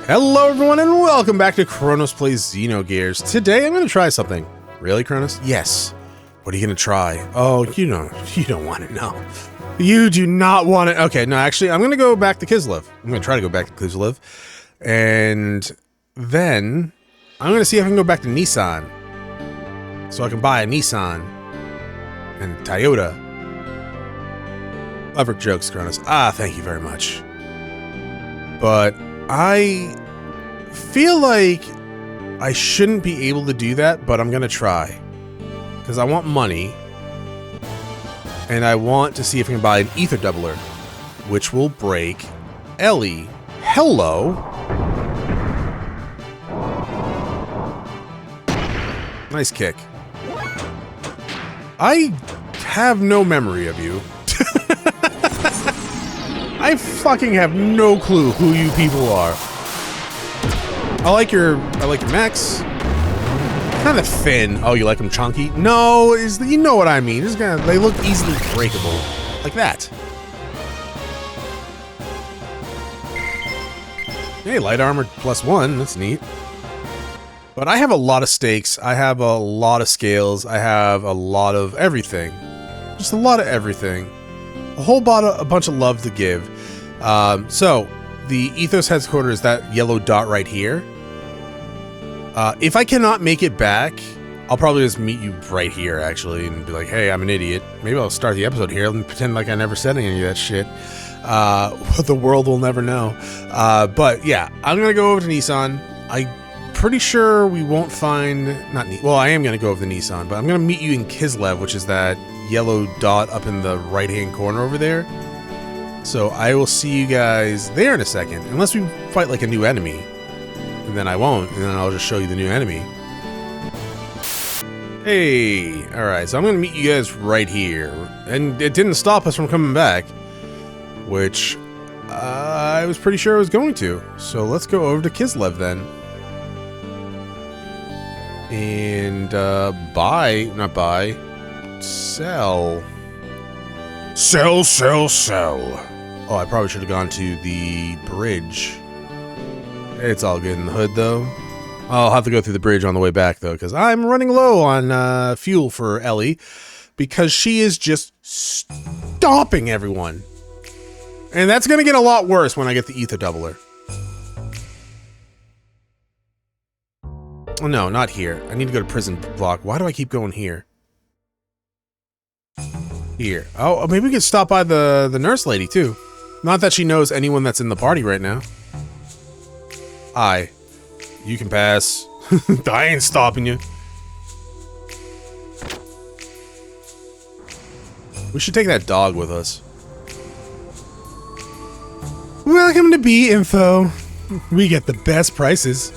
Hello everyone and welcome back to Chronosplays Xenogears. Today I'm going to try something. Really, Chronos? Yes. What are you going to try? Oh, you don't want to know. You do not want it. Okay, no, actually, I'm going to go back to Kislev. I'm going to try to go back to Kislev. And then I'm going to see if I can go back to Nissan. So I can buy a Nissan and Toyota. Clever jokes, Chronos. Ah, thank you very much. But I feel like I shouldn't be able to do that, but I'm gonna try. Because I want money. And I want to see if I can buy an ether doubler, which will break Ellie. Hello. Nice kick. I have no memory of you. I fucking have no clue who you people are. I like your mechs. Kind of thin. Oh, you like them chunky? No, you know what I mean. They look easily breakable. Like that. Hey, light armor +1. That's neat. But I have a lot of stakes. I have a lot of scales. I have a lot of everything. Just a lot of everything. A bunch of love to give. So, the Ethos headquarters is that yellow dot right here. If I cannot make it back, I'll probably just meet you right here, actually, and be like, hey, I'm an idiot. Maybe I'll start the episode here and pretend like I never said any of that shit. The world will never know. But, yeah, I'm gonna go over to Nissan. I'm pretty sure we won't find... Well, I am gonna go over to Nissan, but I'm gonna meet you in Kislev, which is that yellow dot up in the right-hand corner over there. So I will see you guys there in a second, unless we fight like a new enemy. And then I won't, and then I'll just show you the new enemy. Hey, alright, so I'm gonna meet you guys right here. And it didn't stop us from coming back, which I was pretty sure I was going to. So let's go over to Kislev then. And sell. Sell. Oh, I probably should have gone to the bridge. It's all good in the hood, though. I'll have to go through the bridge on the way back, though, because I'm running low on fuel for Ellie, because she is just stomping everyone. And that's going to get a lot worse when I get the ether doubler. Oh, no, not here. I need to go to prison block. Why do I keep going here? Here. Oh, maybe we can stop by the nurse lady, too. Not that she knows anyone that's in the party right now. Hi. You can pass. I ain't stopping you. We should take that dog with us. Welcome to B Info. We get the best prices.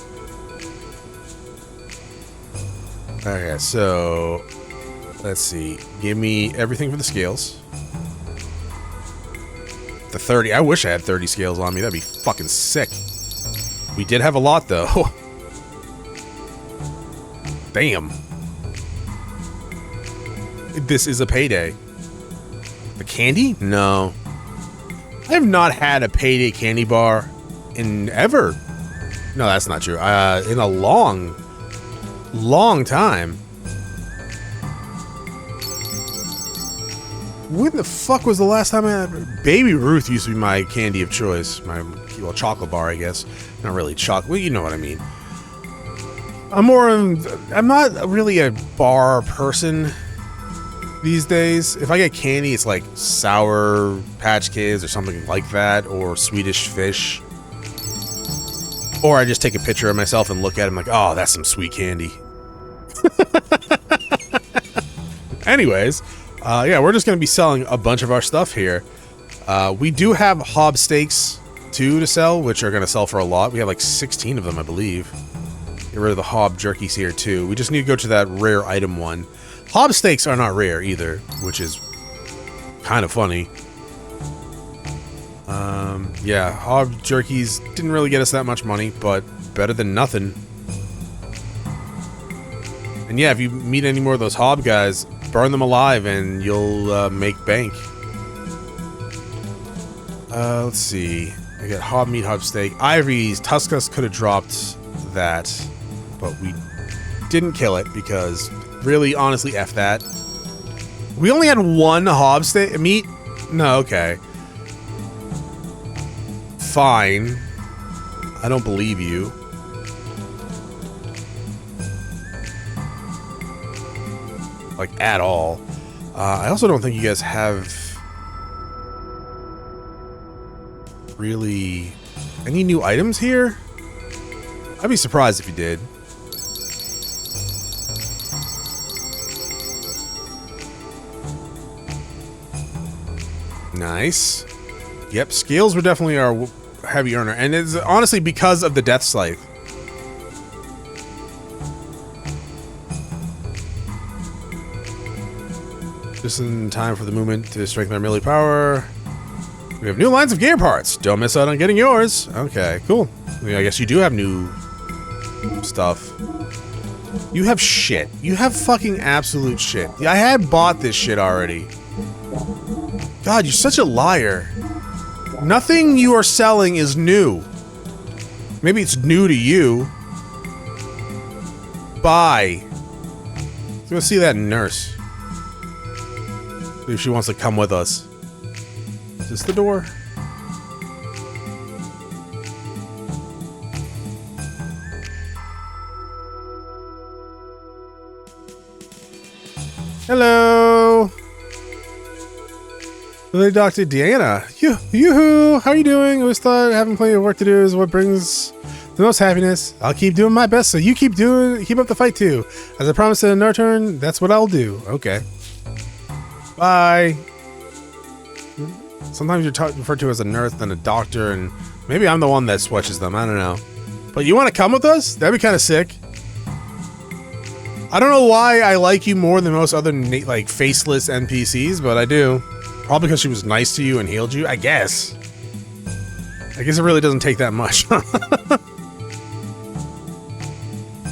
Okay, so... let's see. Give me everything for the scales. The 30. I wish I had 30 scales on me. That'd be fucking sick. We did have a lot, though. Damn. This is a payday. The candy? No. I have not had a payday candy bar in ever. No, that's not true. In a long time. When the fuck was the last time I had... Baby Ruth used to be my candy of choice. My, well, chocolate bar, I guess. Not really chocolate. Well, you know what I mean. I'm not really a bar person these days. If I get candy, it's like Sour Patch Kids or something like that, or Swedish Fish. Or I just take a picture of myself and look at it, I'm like, oh, that's some sweet candy. Anyways... yeah, we're just going to be selling a bunch of our stuff here. We do have hob steaks, too, to sell, which are going to sell for a lot. We have like 16 of them, I believe. Get rid of the hob jerkies here, too. We just need to go to that rare item one. Hob steaks are not rare, either, which is kind of funny. Yeah, hob jerkies didn't really get us that much money, but better than nothing. And yeah, if you meet any more of those hob guys... burn them alive and you'll make bank. Let's see. I get hob meat, hob steak. Ivy's Tuskus could have dropped that, but we didn't kill it because really, honestly, F that. We only had one hob steak meat? No, okay. Fine. I don't believe you. Like, at all. I also don't think you guys have really any new items here? I'd be surprised if you did. Nice. Yep, scales were definitely our heavy earner, and it's honestly because of the death scythe. Just in time for the movement to strengthen our melee power. We have new lines of gear parts. Don't miss out on getting yours. Okay, cool. I guess you do have new stuff. You have shit. You have fucking absolute shit. I had bought this shit already. God, you're such a liar. Nothing you are selling is new. Maybe it's new to you. Bye. Let's go see that nurse. See if she wants to come with us. Is this the door? Hello. Hello, Dr. Deanna. Yoo-hoo! How are you doing? I always thought having plenty of work to do is what brings the most happiness. I'll keep doing my best, so you keep up the fight too. As I promised in our turn, that's what I'll do. Okay. Bye. Sometimes you're referred to as a nurse, then a doctor, and maybe I'm the one that switches them. I don't know. But you want to come with us? That'd be kind of sick. I don't know why I like you more than most other like faceless NPCs, but I do. Probably because she was nice to you and healed you, I guess. I guess it really doesn't take that much.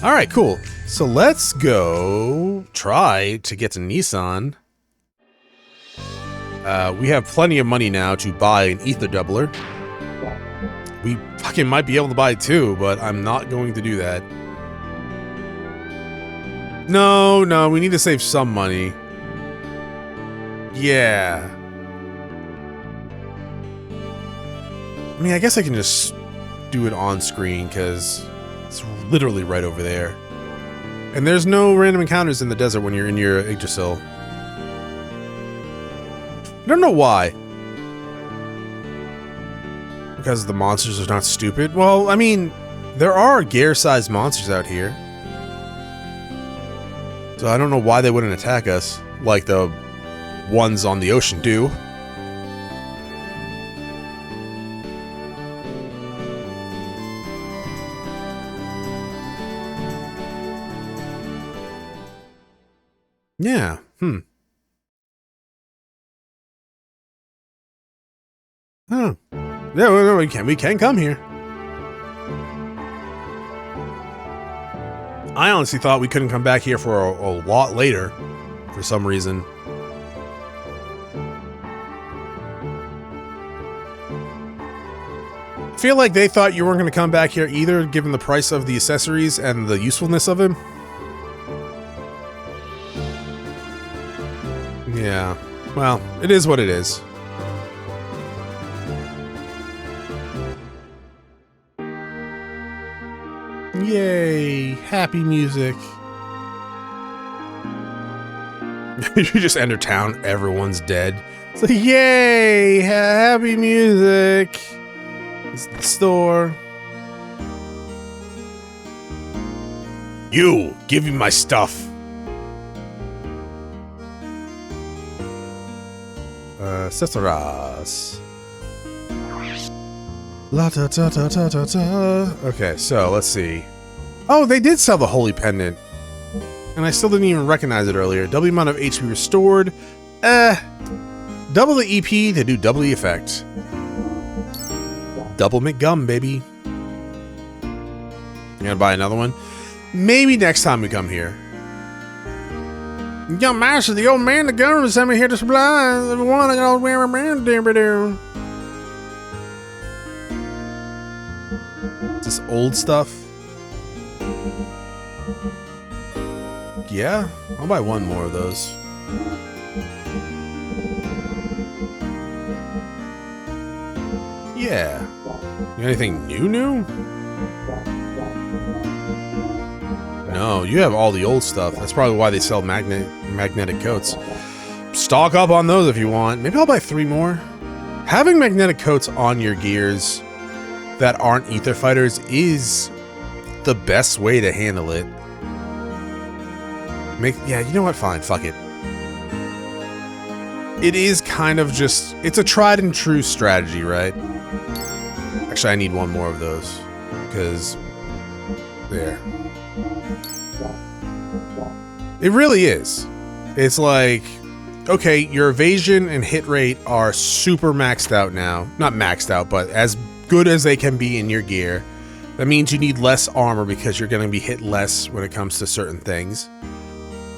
Alright, cool. So let's go try to get to Nissan. We have plenty of money now to buy an ether doubler. We fucking might be able to buy two, but I'm not going to do that. No, we need to save some money. Yeah. I mean, I guess I can just do it on screen because it's literally right over there. And there's no random encounters in the desert when you're in your Yggdrasil. I don't know why. Because the monsters are not stupid? Well, I mean, there are Gear-sized monsters out here. So I don't know why they wouldn't attack us, like the ones on the ocean do. Yeah, Oh. Yeah, we can come here. I honestly thought we couldn't come back here for a lot later, for some reason. I feel like they thought you weren't going to come back here either, given the price of the accessories and the usefulness of them. Yeah, well, it is what it is. Yay, happy music. You just enter town, everyone's dead. It's like, yay, happy music. It's the store. You, give me my stuff. Cesaras. La ta ta ta ta ta ta. Okay, so let's see. Oh, they did sell the holy pendant, and I still didn't even recognize it earlier. Double the amount of HP restored. Double the EP to do double the effect. Double McGum, baby. You gonna buy another one? Maybe next time we come here. Young master, the old man, the government sent me here to supply everyone. I got old man, old stuff. Yeah, I'll buy one more of those. Yeah. You got anything new? No, you have all the old stuff. That's probably why they sell magnetic coats. Stock up on those if you want. Maybe I'll buy 3 more. Having magnetic coats on your gears that aren't ether fighters is the best way to handle it. Yeah, you know what? Fine, fuck it. It is kind of just, it's a tried and true strategy, right? Actually, I need one more of those, because there. It really is. It's like, okay, your evasion and hit rate are super maxed out now. Not maxed out, but as good as they can be in your gear. That means you need less armor because you're going to be hit less when it comes to certain things.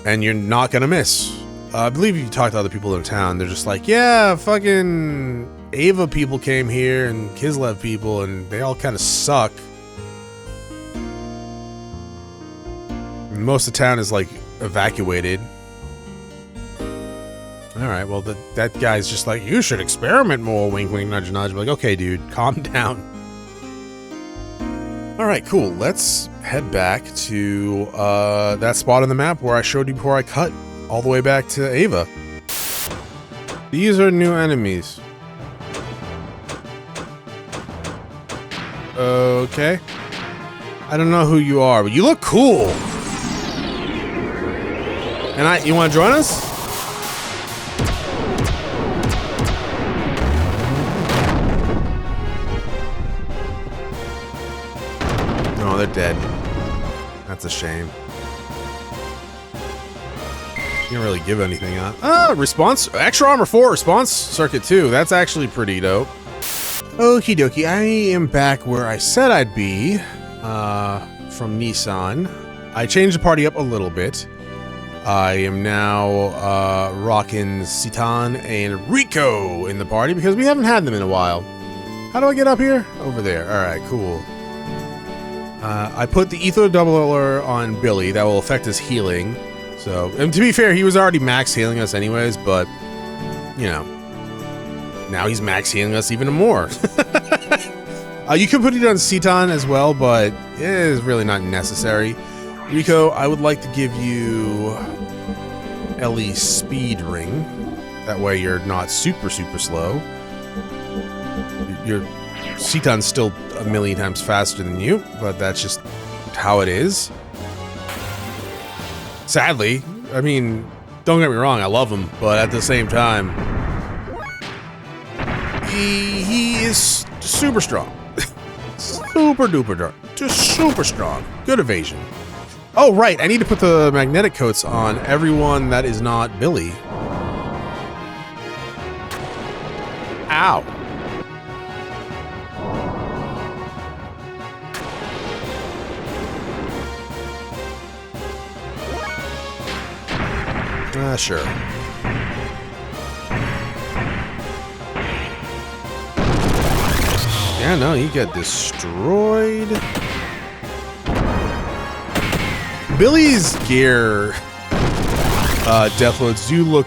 And you're not going to miss. I believe if you talk to other people in town, they're just like, yeah, fucking Ava people came here and Kislev people, and they all kind of suck. Most of the town is like evacuated. Alright, well, that guy's just like, you should experiment more, wink, wink, nudge, nudge. I'm like, okay, dude, calm down. Alright, cool. Let's head back to that spot on the map where I showed you before I cut all the way back to Ava. These are new enemies. Okay. I don't know who you are, but you look cool. And you want to join us? No, they're dead. That's a shame. You didn't really give anything on. Ah, response. Extra armor 4 response circuit 2. That's actually pretty dope. Okie dokie. I am back where I said I'd be from Nissan. I changed the party up a little bit. I am now rocking Citan and Rico in the party because we haven't had them in a while. How do I get up here? Over there. Alright, cool. I put the Ether Doubler on Billy. That will affect his healing. So, and to be fair, he was already max healing us anyways, but, you know, now he's max healing us even more. You could put it on Citan as well, but it is really not necessary. Rico, I would like to give you Ellie Speed Ring. That way you're not super, super slow. Your Citan's still a million times faster than you, but that's just how it is. Sadly, I mean, don't get me wrong, I love him, but at the same time, he is super strong. Super duper, just super strong. Good evasion. Oh, right, I need to put the magnetic coats on everyone that is not Billy. Ow. Sure. Yeah, no, you get destroyed. Billy's gear deathloads do look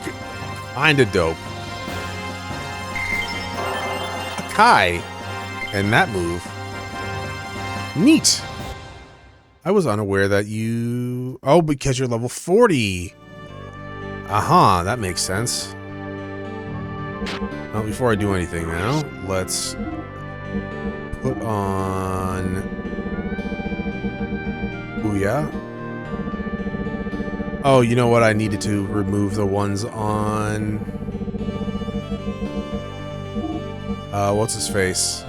kinda dope. A Kai and that move. Neat. I was unaware that you... Oh, because you're level 40. Aha, that makes sense. Well, before I do anything now, let's put on... Booyah. Oh, you know what? I needed to remove the ones on... what's his face?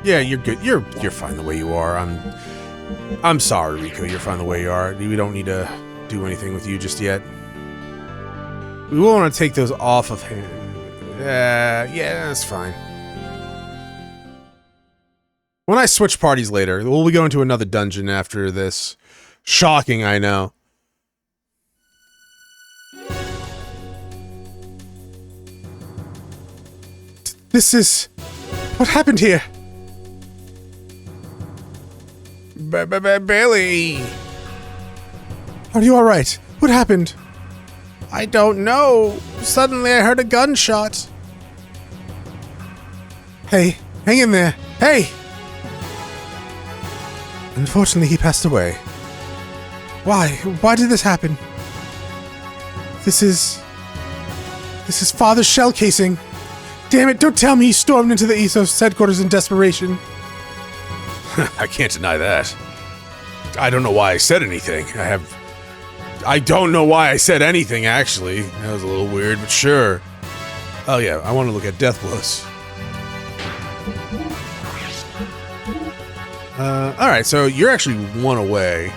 Yeah, you're good. You're fine the way you are. I'm sorry, Rico. You're fine the way you are. We don't need to do anything with you just yet. We will want to take those off of him. Yeah, that's fine. When I switch parties later, we'll be going to another dungeon after this. Shocking, I know. This is What happened here? Billy! Are you alright? What happened? I don't know. Suddenly I heard a gunshot. Hey, hang in there. Hey! Unfortunately, he passed away. Why? Why did this happen? This is Father's shell casing. Damn it, don't tell me he stormed into the Ethos headquarters in desperation. I can't deny that. I don't know why I said anything. I don't know why I said anything, actually. That was a little weird, but sure. Oh yeah, I want to look at death blows. Alright, so you're actually one away.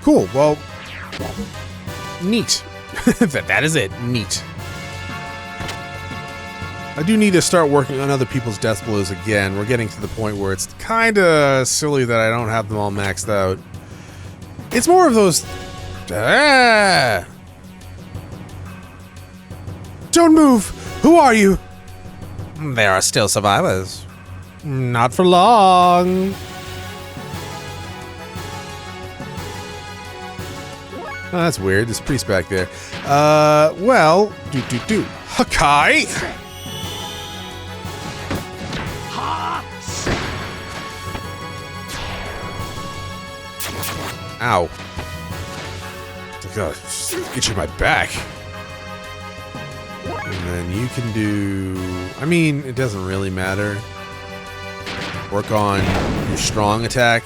Cool, well... Neat. That is it. Neat. I do need to start working on other people's death blows again. We're getting to the point where it's kinda silly that I don't have them all maxed out. It's more of those... Ah! Don't move! Who are you? There are still survivors. Not for long. Oh, that's weird. There's a priest back there. Well... Hakai! Ow. God, itching my back. And then you can do... I mean, it doesn't really matter. Work on your strong attack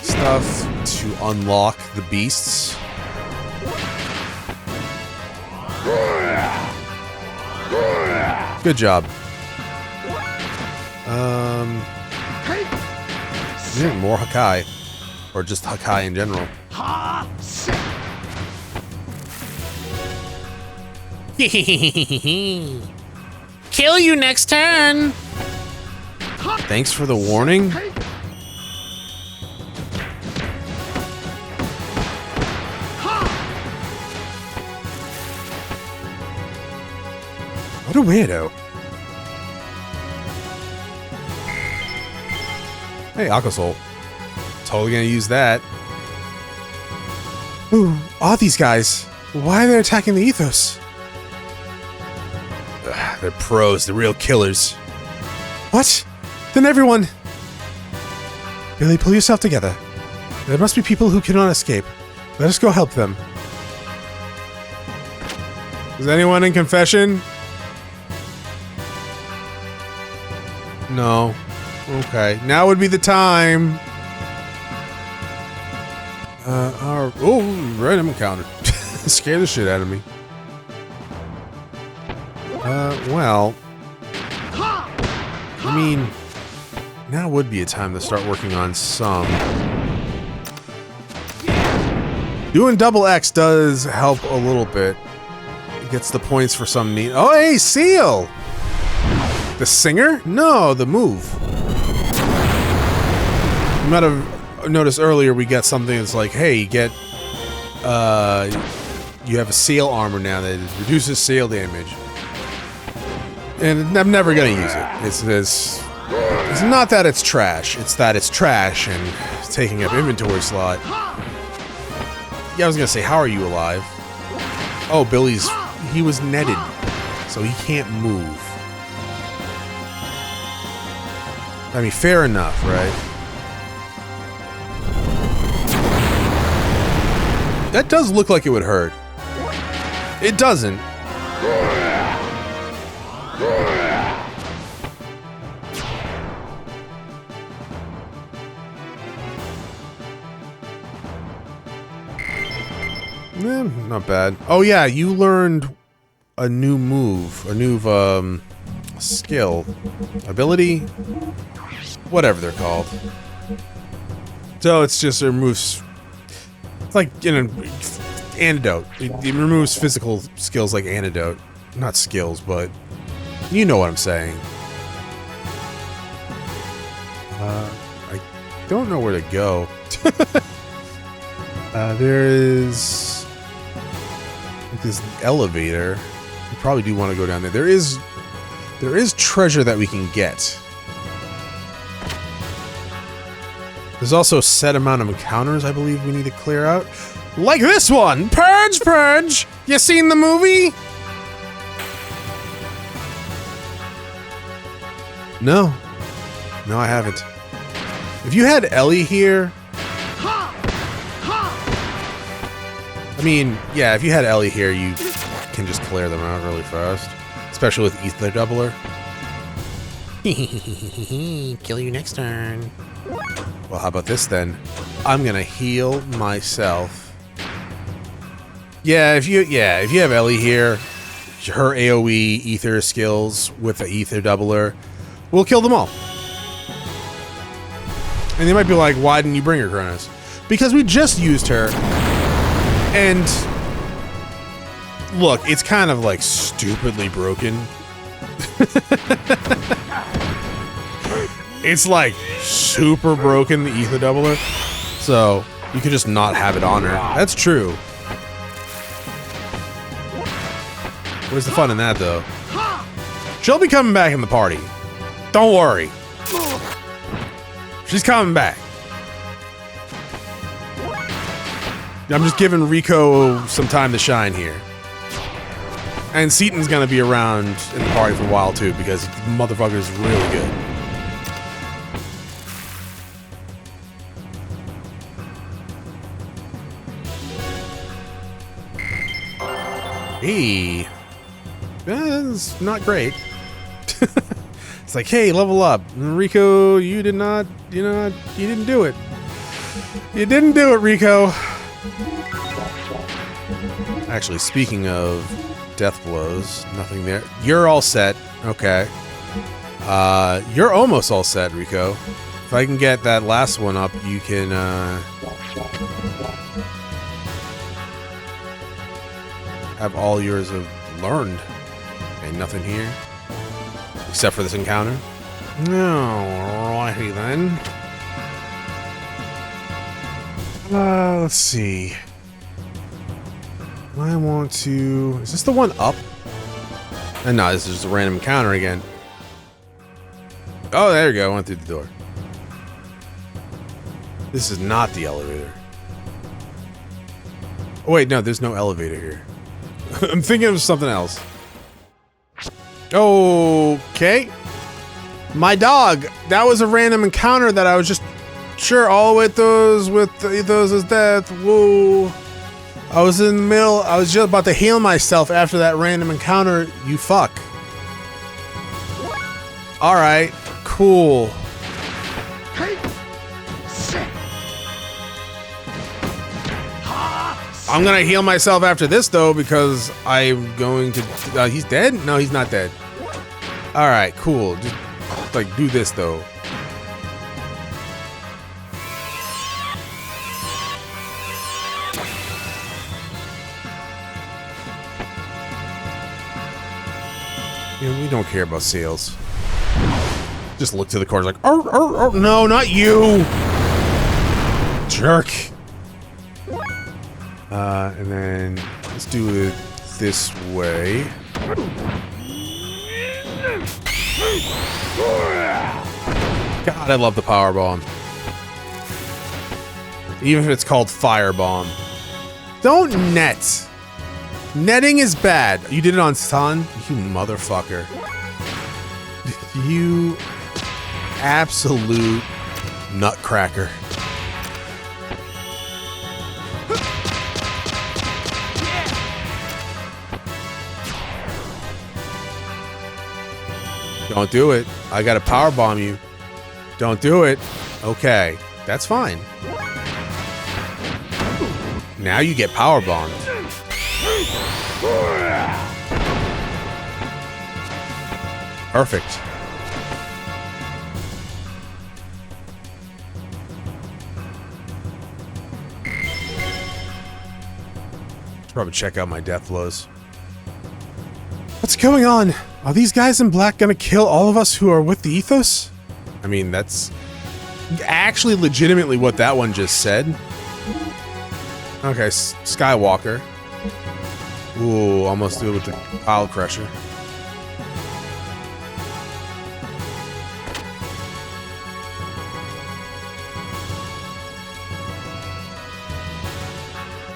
stuff to unlock the beasts. Good job. More Hakai. Or just Hakai in general. Kill you next turn! Thanks for the warning. What a weirdo. Hey, Aquasol. Totally gonna use that. Who are these guys? Why are they attacking the Ethos? Ugh, they're pros, the real killers. What? Then everyone... Billy, pull yourself together. There must be people who cannot escape. Let us go help them. Is anyone in confession? No. Okay, now would be the time. Oh, random encounter. Scare the shit out of me. Well... I mean... Now would be a time to start working on some. Doing double X does help a little bit. It gets the points for some neat... Oh, hey, Seal! The singer? No, the move. You might have noticed earlier we got something that's like, hey, you get... you have a Seal armor now that reduces Seal damage. And I'm never gonna use it. It's not that it's trash, it's that it's trash and it's taking up inventory slot. Yeah, I was gonna say, how are you alive? Oh, he was netted, so he can't move. I mean, fair enough, right? That does look like it would hurt. It doesn't. Not bad. Oh yeah, you learned a new move, a new skill, ability, whatever they're called. So it's just it removes, it's like, you know, antidote. It removes physical skills like antidote. Not skills, but you know what I'm saying. I don't know where to go. There is like this elevator. You probably do want to go down there. There is There is treasure that we can get. There's also a set amount of encounters I believe we need to clear out. Like this one! Purge, Purge! You seen the movie? No. No, I haven't. If you had Ellie here... I mean, yeah, if you had Ellie here, you can just clear them out really fast. Especially with Ether Doubler. Kill you next turn. Well, how about this then? I'm gonna heal myself. Yeah, if you have Ellie here, her AoE ether skills with the Ether Doubler will kill them all. And they might be like, why didn't you bring her, Chronos? Because we just used her. And look, it's kind of like stupidly broken. It's like super broken, the Ether Doubler. So you could just not have it on her. That's true. Where's the fun in that though? She'll be coming back in the party. Don't worry. She's coming back. I'm just giving Rico some time to shine here. And Seaton's gonna be around in the party for a while too, because the motherfucker's really good. Hey. That's not great. It's like, hey, level up. Rico, you didn't do it. You didn't do it, Rico. Actually, speaking of death blows, nothing there. You're all set. Okay. You're almost all set, Rico. If I can get that last one up, you can, have all yours have learned. And nothing here. Except for this encounter. Alrighty then. Let's see. I want to... Is this the one up? No, this is just a random encounter again. Oh, there you go. I went through the door. This is not the elevator. Oh, wait, no, there's no elevator here. I'm thinking of something else. Okay. My dog. That was a random encounter that I was just... Sure, all the way those with those is death. Whoa. I was in the middle. I was just about to heal myself after that random encounter. You fuck. Alright. Cool. I'm gonna heal myself after this though, because I'm going to... he's dead? No, he's not dead. Alright, cool. Just, like, do this though. You know, we don't care about sales. Just look to the corners like, no, not you! Jerk! And then let's do it this way. God, I love the power bomb. Even if it's called fire bomb. Don't net. Netting is bad. You did it on stun? You motherfucker. You absolute nutcracker. Don't do it. I gotta power bomb you. Don't do it. Okay, that's fine. Now you get power bombed. Perfect. Probably check out my death blows. What's going on? Are these guys in black gonna kill all of us who are with the ethos? I mean, that's actually legitimately what that one just said. Okay, Skywalker. Ooh, almost do it with the pile crusher.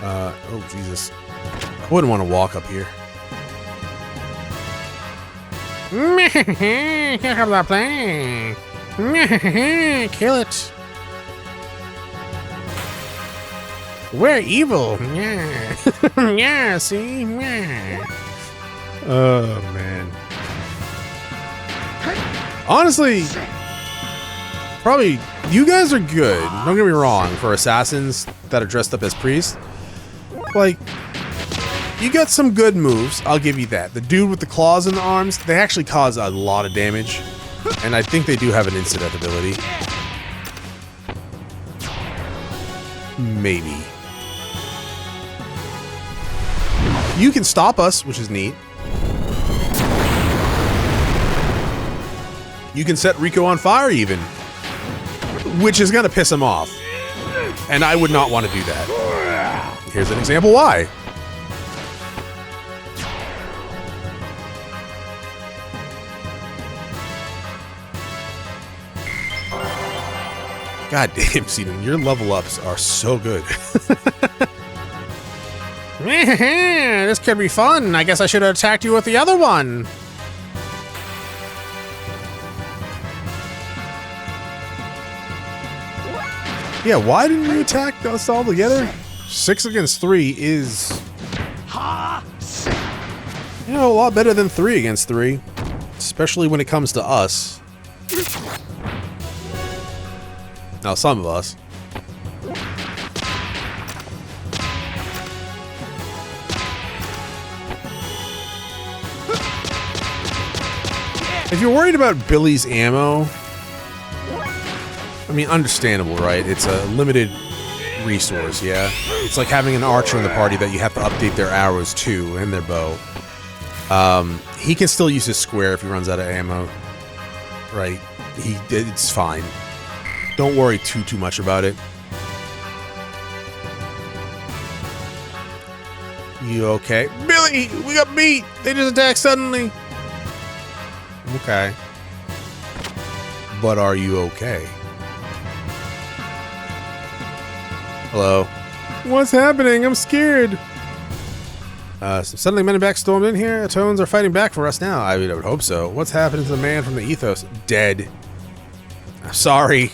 Oh, Jesus. I wouldn't want to walk up here. Here comes our plane. Kill it. We're evil. Yeah. Yeah, see? Yeah. Oh, man. Honestly, probably, you guys are good. Don't get me wrong, for assassins that are dressed up as priests. Like, you got some good moves, I'll give you that. The dude with the claws in the arms, they actually cause a lot of damage. And I think they do have an instant death ability. Maybe. You can stop us, which is neat. You can set Rico on fire even, which is gonna piss him off. And I would not want to do that. Here's an example why. God damn, Steven, your level ups are so good. This could be fun. I guess I should have attacked you with the other one. Yeah, why didn't you attack us all together? 6 against 3 is, you know, a lot better than 3 against 3. Especially when it comes to us. Now, some of us. If you're worried about Billy's ammo, I mean, understandable, right? It's a limited resource, yeah? It's like having an archer in the party that you have to update their arrows too, and their bow. He can still use his square if he runs out of ammo, right? It's fine. Don't worry too much about it. You okay? Billy, we got beat! They just attacked suddenly! Okay. But are you okay? Hello? What's happening? I'm scared! Suddenly men in back stormed in here. The Tones are fighting back for us now. I mean, I would hope so. What's happening to the man from the Ethos? Dead. I'm sorry.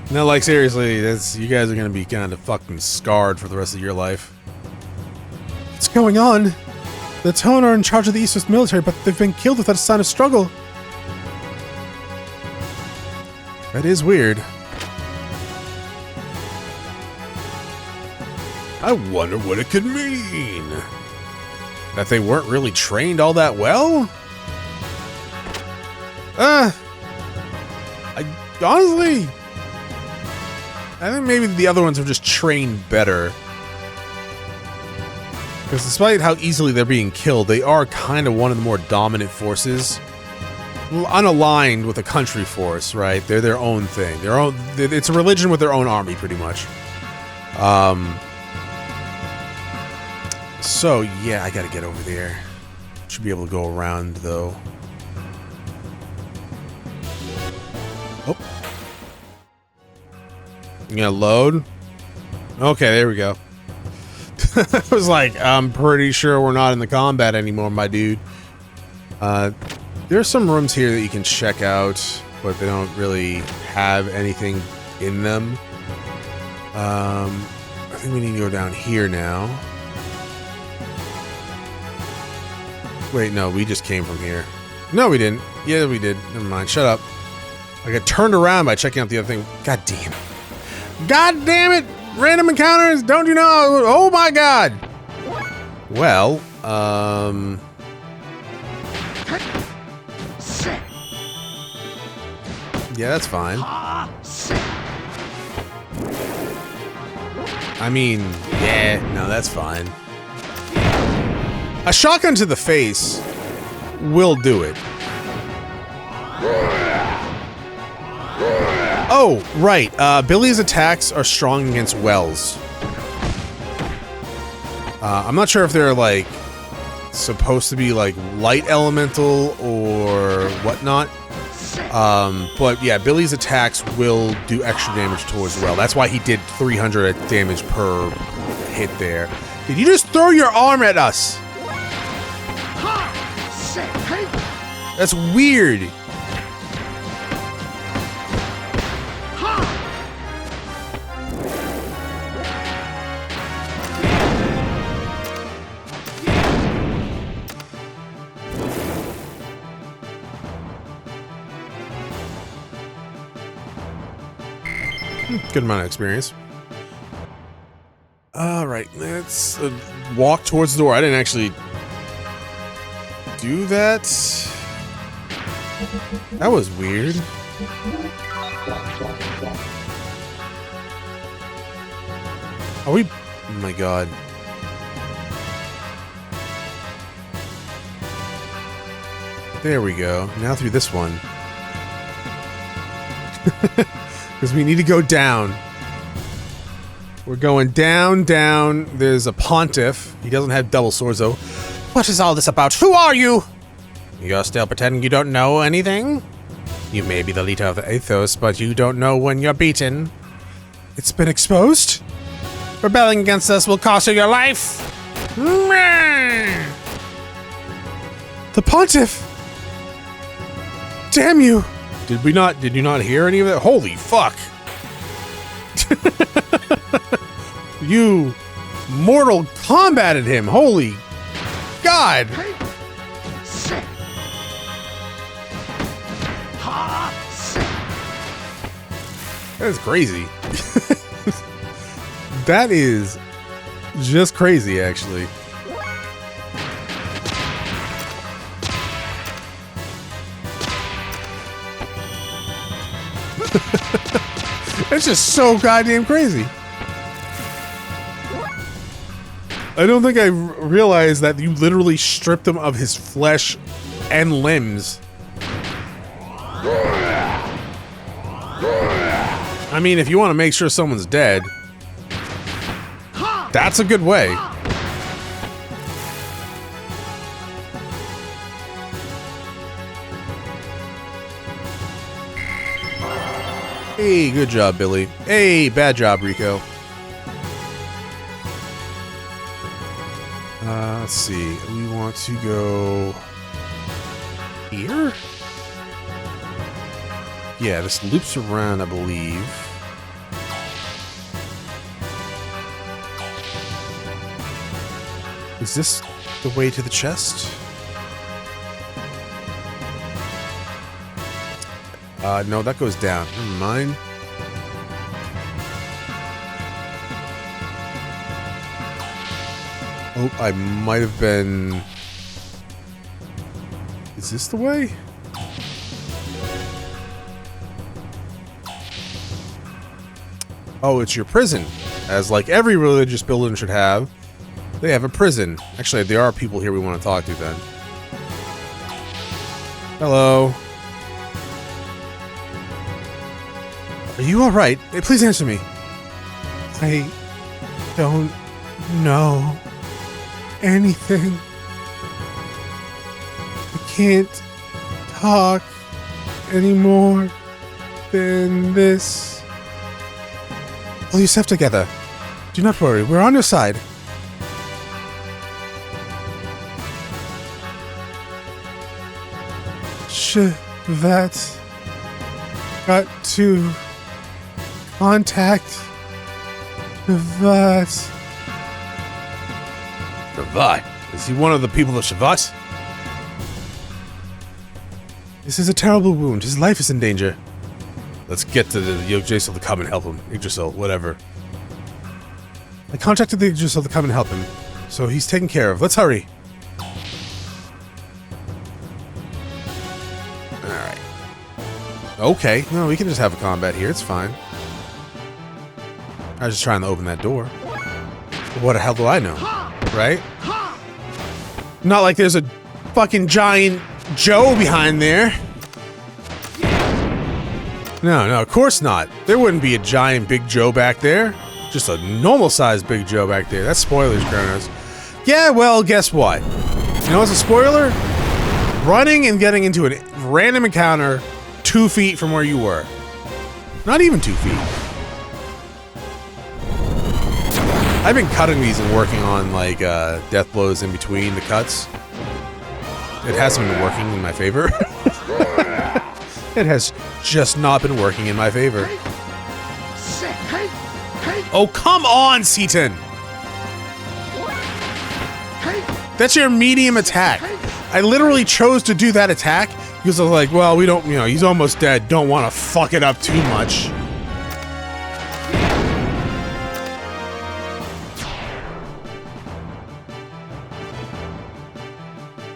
No, like, seriously, you guys are gonna be kind of fucking scarred for the rest of your life. What's going on? The Tone are in charge of the Ethos military, but they've been killed without a sign of struggle. That is weird. I wonder what it could mean. That they weren't really trained all that well? Honestly, I think maybe the other ones are just trained better. Because despite how easily they're being killed, they are kind of one of the more dominant forces. Unaligned with a country force, right? They're their own thing. It's a religion with their own army, pretty much. So, yeah, I gotta get over there. Should be able to go around, though. Oh. You gonna load? Okay, there we go. I was like, I'm pretty sure we're not in the combat anymore, my dude. There's some rooms here that you can check out, but they don't really have anything in them. I think we need to go down here now. Wait, no, we just came from here. No, we didn't. Yeah, we did. Never mind. Shut up. I got turned around by checking out the other thing. God damn it. God damn it! Random encounters, don't you know? Oh my god! Well, yeah, that's fine. I mean, yeah, no, that's fine. A shotgun to the face will do it. Oh, right. Billy's attacks are strong against wells. I'm not sure if they're, like, supposed to be, like, light elemental or whatnot. But, yeah, Billy's attacks will do extra damage towards well. That's why he did 300 damage per hit there. Did you just throw your arm at us? That's weird. Good amount of experience. Alright, let's walk towards the door. I didn't actually do that. That was weird. Are we... Oh my god. There we go. Now through this one. Because we need to go down. We're going down, down. There's a pontiff. He doesn't have double swords, though. What is all this about? Who are you? You're still pretending you don't know anything? You may be the leader of the Athos, but you don't know when you're beaten. It's been exposed? Rebelling against us will cost you your life. The pontiff! Damn you! Did you not hear any of that? Holy fuck! You Mortal Kombated him! Holy God! That's crazy. That is just crazy, actually. It's just so goddamn crazy. I don't think I realized that you literally stripped him of his flesh and limbs. I mean, if you want to make sure someone's dead, that's a good way. Hey, good job, Billy. Hey, bad job, Rico. Let's see. We want to go here? Yeah, this loops around, I believe. Is this the way to the chest? No, that goes down. Never mind. Oh, I might have been... Is this the way? Oh, it's your prison. As like every religious building should have. They have a prison. Actually, there are people here we want to talk to then. Hello. Are you alright? Hey, please answer me. I don't know anything. I can't talk any more than this. Pull yourself together. Do not worry, we're on your side. That got to contact Shavat. Shavat? Is he one of the people of Shavat? This is a terrible wound. His life is in danger. Let's get to the Yggdrasil to come and help him. Yggdrasil, whatever. I contacted the Yggdrasil to come and help him, so he's taken care of. Let's hurry. Alright. Okay, no, we can just have a combat here. It's fine. I was just trying to open that door. What the hell do I know? Right? Not like there's a fucking giant Joe behind there. No, of course not. There wouldn't be a giant Big Joe back there. Just a normal-sized Big Joe back there. That's spoilers, Chronos. Yeah, well, guess what? You know what's a spoiler? Running and getting into a random encounter 2 feet from where you were. Not even 2 feet. I've been cutting these and working on like death blows in between the cuts. It hasn't been working in my favor. It has just not been working in my favor. Oh, come on, Seaton! That's your medium attack. I literally chose to do that attack because I was like, well, we don't, you know, he's almost dead. Don't want to fuck it up too much.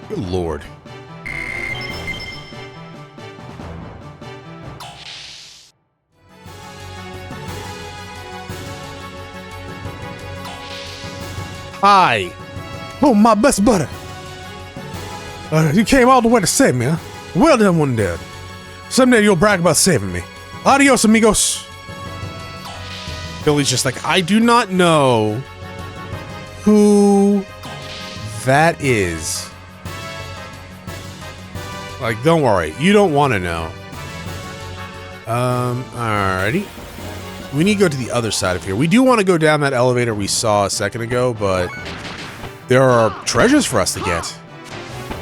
Good lord. Hi. Oh, my best buddy. You came all the way to save me, huh? Well done, one dead. Someday you'll brag about saving me. Adios, amigos. Billy's just like, I do not know who that is. Like, don't worry. You don't want to know. Alrighty. We need to go to the other side of here. We do want to go down that elevator we saw a second ago, but there are treasures for us to get.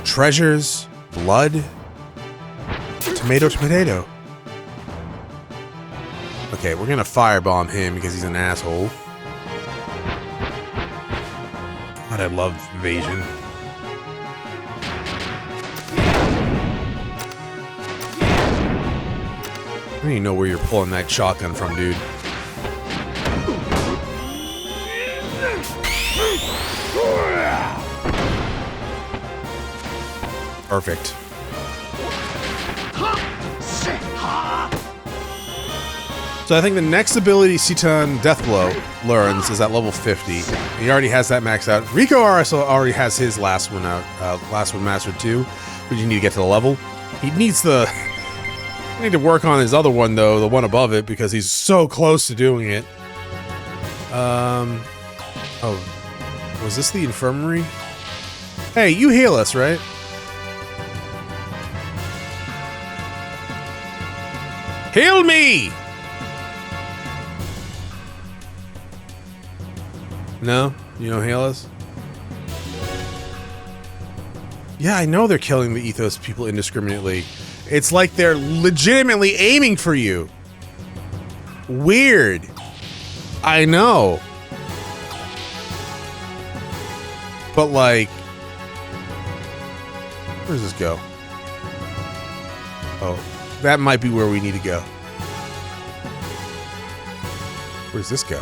Treasures, blood, tomato. Okay, we're gonna firebomb him because he's an asshole. God, I love evasion. I don't even know where you're pulling that shotgun from, dude. Perfect. So I think the next ability Citan Deathblow learns is at level 50. He already has that maxed out. Rico also already has his last one out, last one mastered too, but you need to get to the level. He needs the... I need to work on his other one though, the one above it, because he's so close to doing it. Oh, was this the infirmary? Hey, you heal us, right? Heal me! No? You don't heal us? Yeah, I know they're killing the Ethos people indiscriminately. It's like they're legitimately aiming for you. Weird. I know. But like... Where does this go? Oh. That might be where we need to go. Where does this go?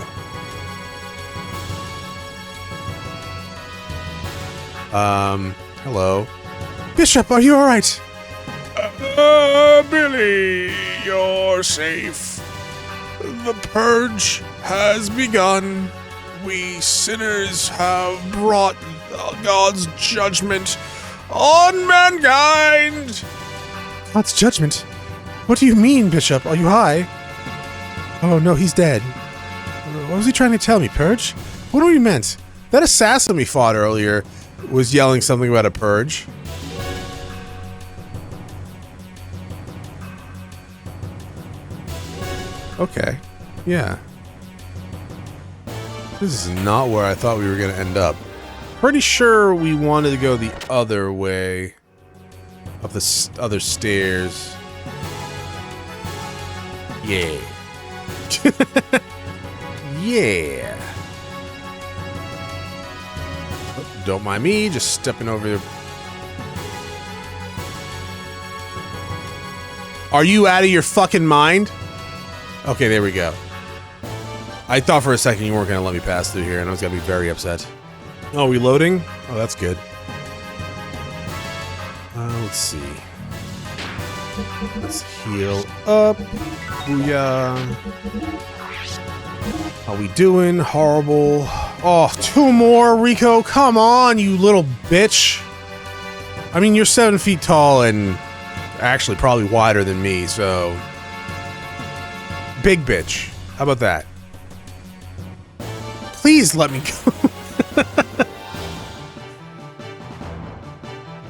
Hello. Bishop, are you alright? Billy, you're safe. The purge has begun. We sinners have brought God's judgment on mankind. God's judgment? What do you mean, Bishop? Are you high? Oh no, he's dead. What was he trying to tell me, Purge? What do we meant? That assassin we fought earlier was yelling something about a purge. Okay. Yeah. This is not where I thought we were going to end up. Pretty sure we wanted to go the other way. Up the other stairs. Yeah. Yeah. Oh, don't mind me, just stepping over there. Are you out of your fucking mind? Okay, there we go. I thought for a second you weren't going to let me pass through here, and I was going to be very upset. Oh, we loading? Oh, that's good. Let's see. Let's heal up. Booyah. How we doing? Horrible. Oh, 2 more, Rico. Come on, you little bitch. I mean, you're 7 feet tall and actually probably wider than me, so... Big bitch. How about that? Please let me go.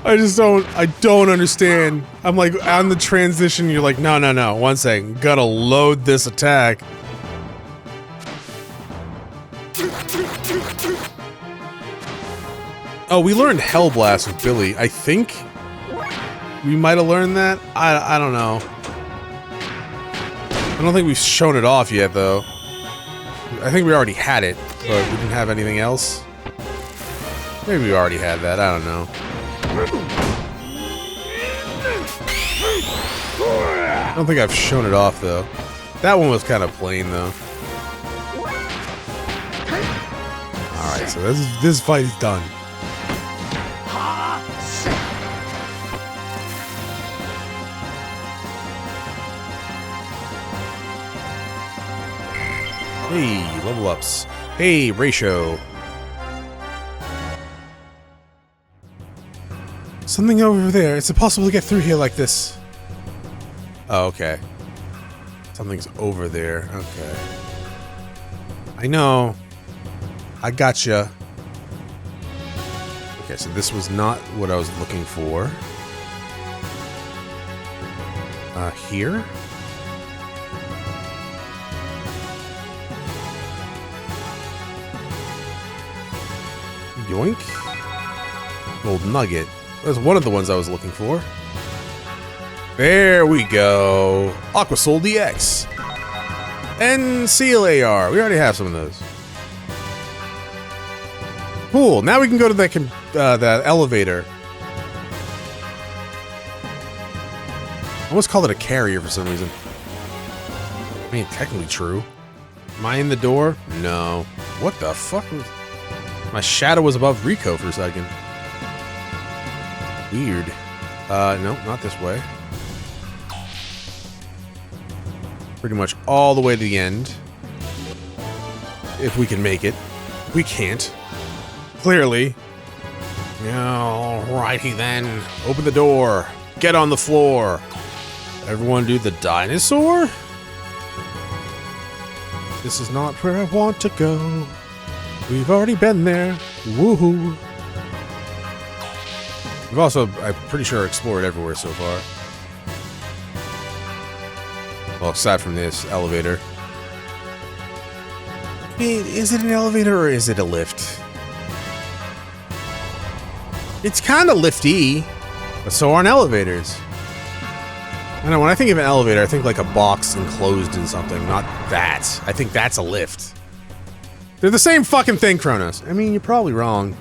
I don't understand. I'm like, on the transition, you're like, no, 1 second. Gotta load this attack. Oh, we learned Hell Blast with Billy. I think we might have learned that. I don't know. I don't think we've shown it off yet, though. I think we already had it, but we didn't have anything else. Maybe we already had that. I don't know. I don't think I've shown it off, though. That one was kind of plain, though. Alright, so this fight is done. Hey, level ups. Hey, ratio. Something over there. It's impossible to get through here like this. Oh, okay. Something's over there. Okay. I know. I gotcha. Okay, so this was not what I was looking for. Here? Yoink. Gold nugget. That's one of the ones I was looking for. There we go. Aqua Soul DX. And Seal AR. We already have some of those. Cool. Now we can go to that elevator. I almost called it a carrier for some reason. I mean, technically true. Am I in the door? No. What the fuck? My shadow was above Rico for a second. Weird. No, not this way. Pretty much all the way to the end. If we can make it. We can't. Clearly. Alrighty then. Open the door. Get on the floor. Everyone do the dinosaur? This is not where I want to go. We've already been there. Woohoo. We've also, I'm pretty sure, explored everywhere so far. Well, aside from this elevator. Is it an elevator or is it a lift? It's kind of lifty, but so aren't elevators. I know, when I think of an elevator, I think like a box enclosed in something, not that. I think that's a lift. They're the same fucking thing, Chronos. I mean, you're probably wrong.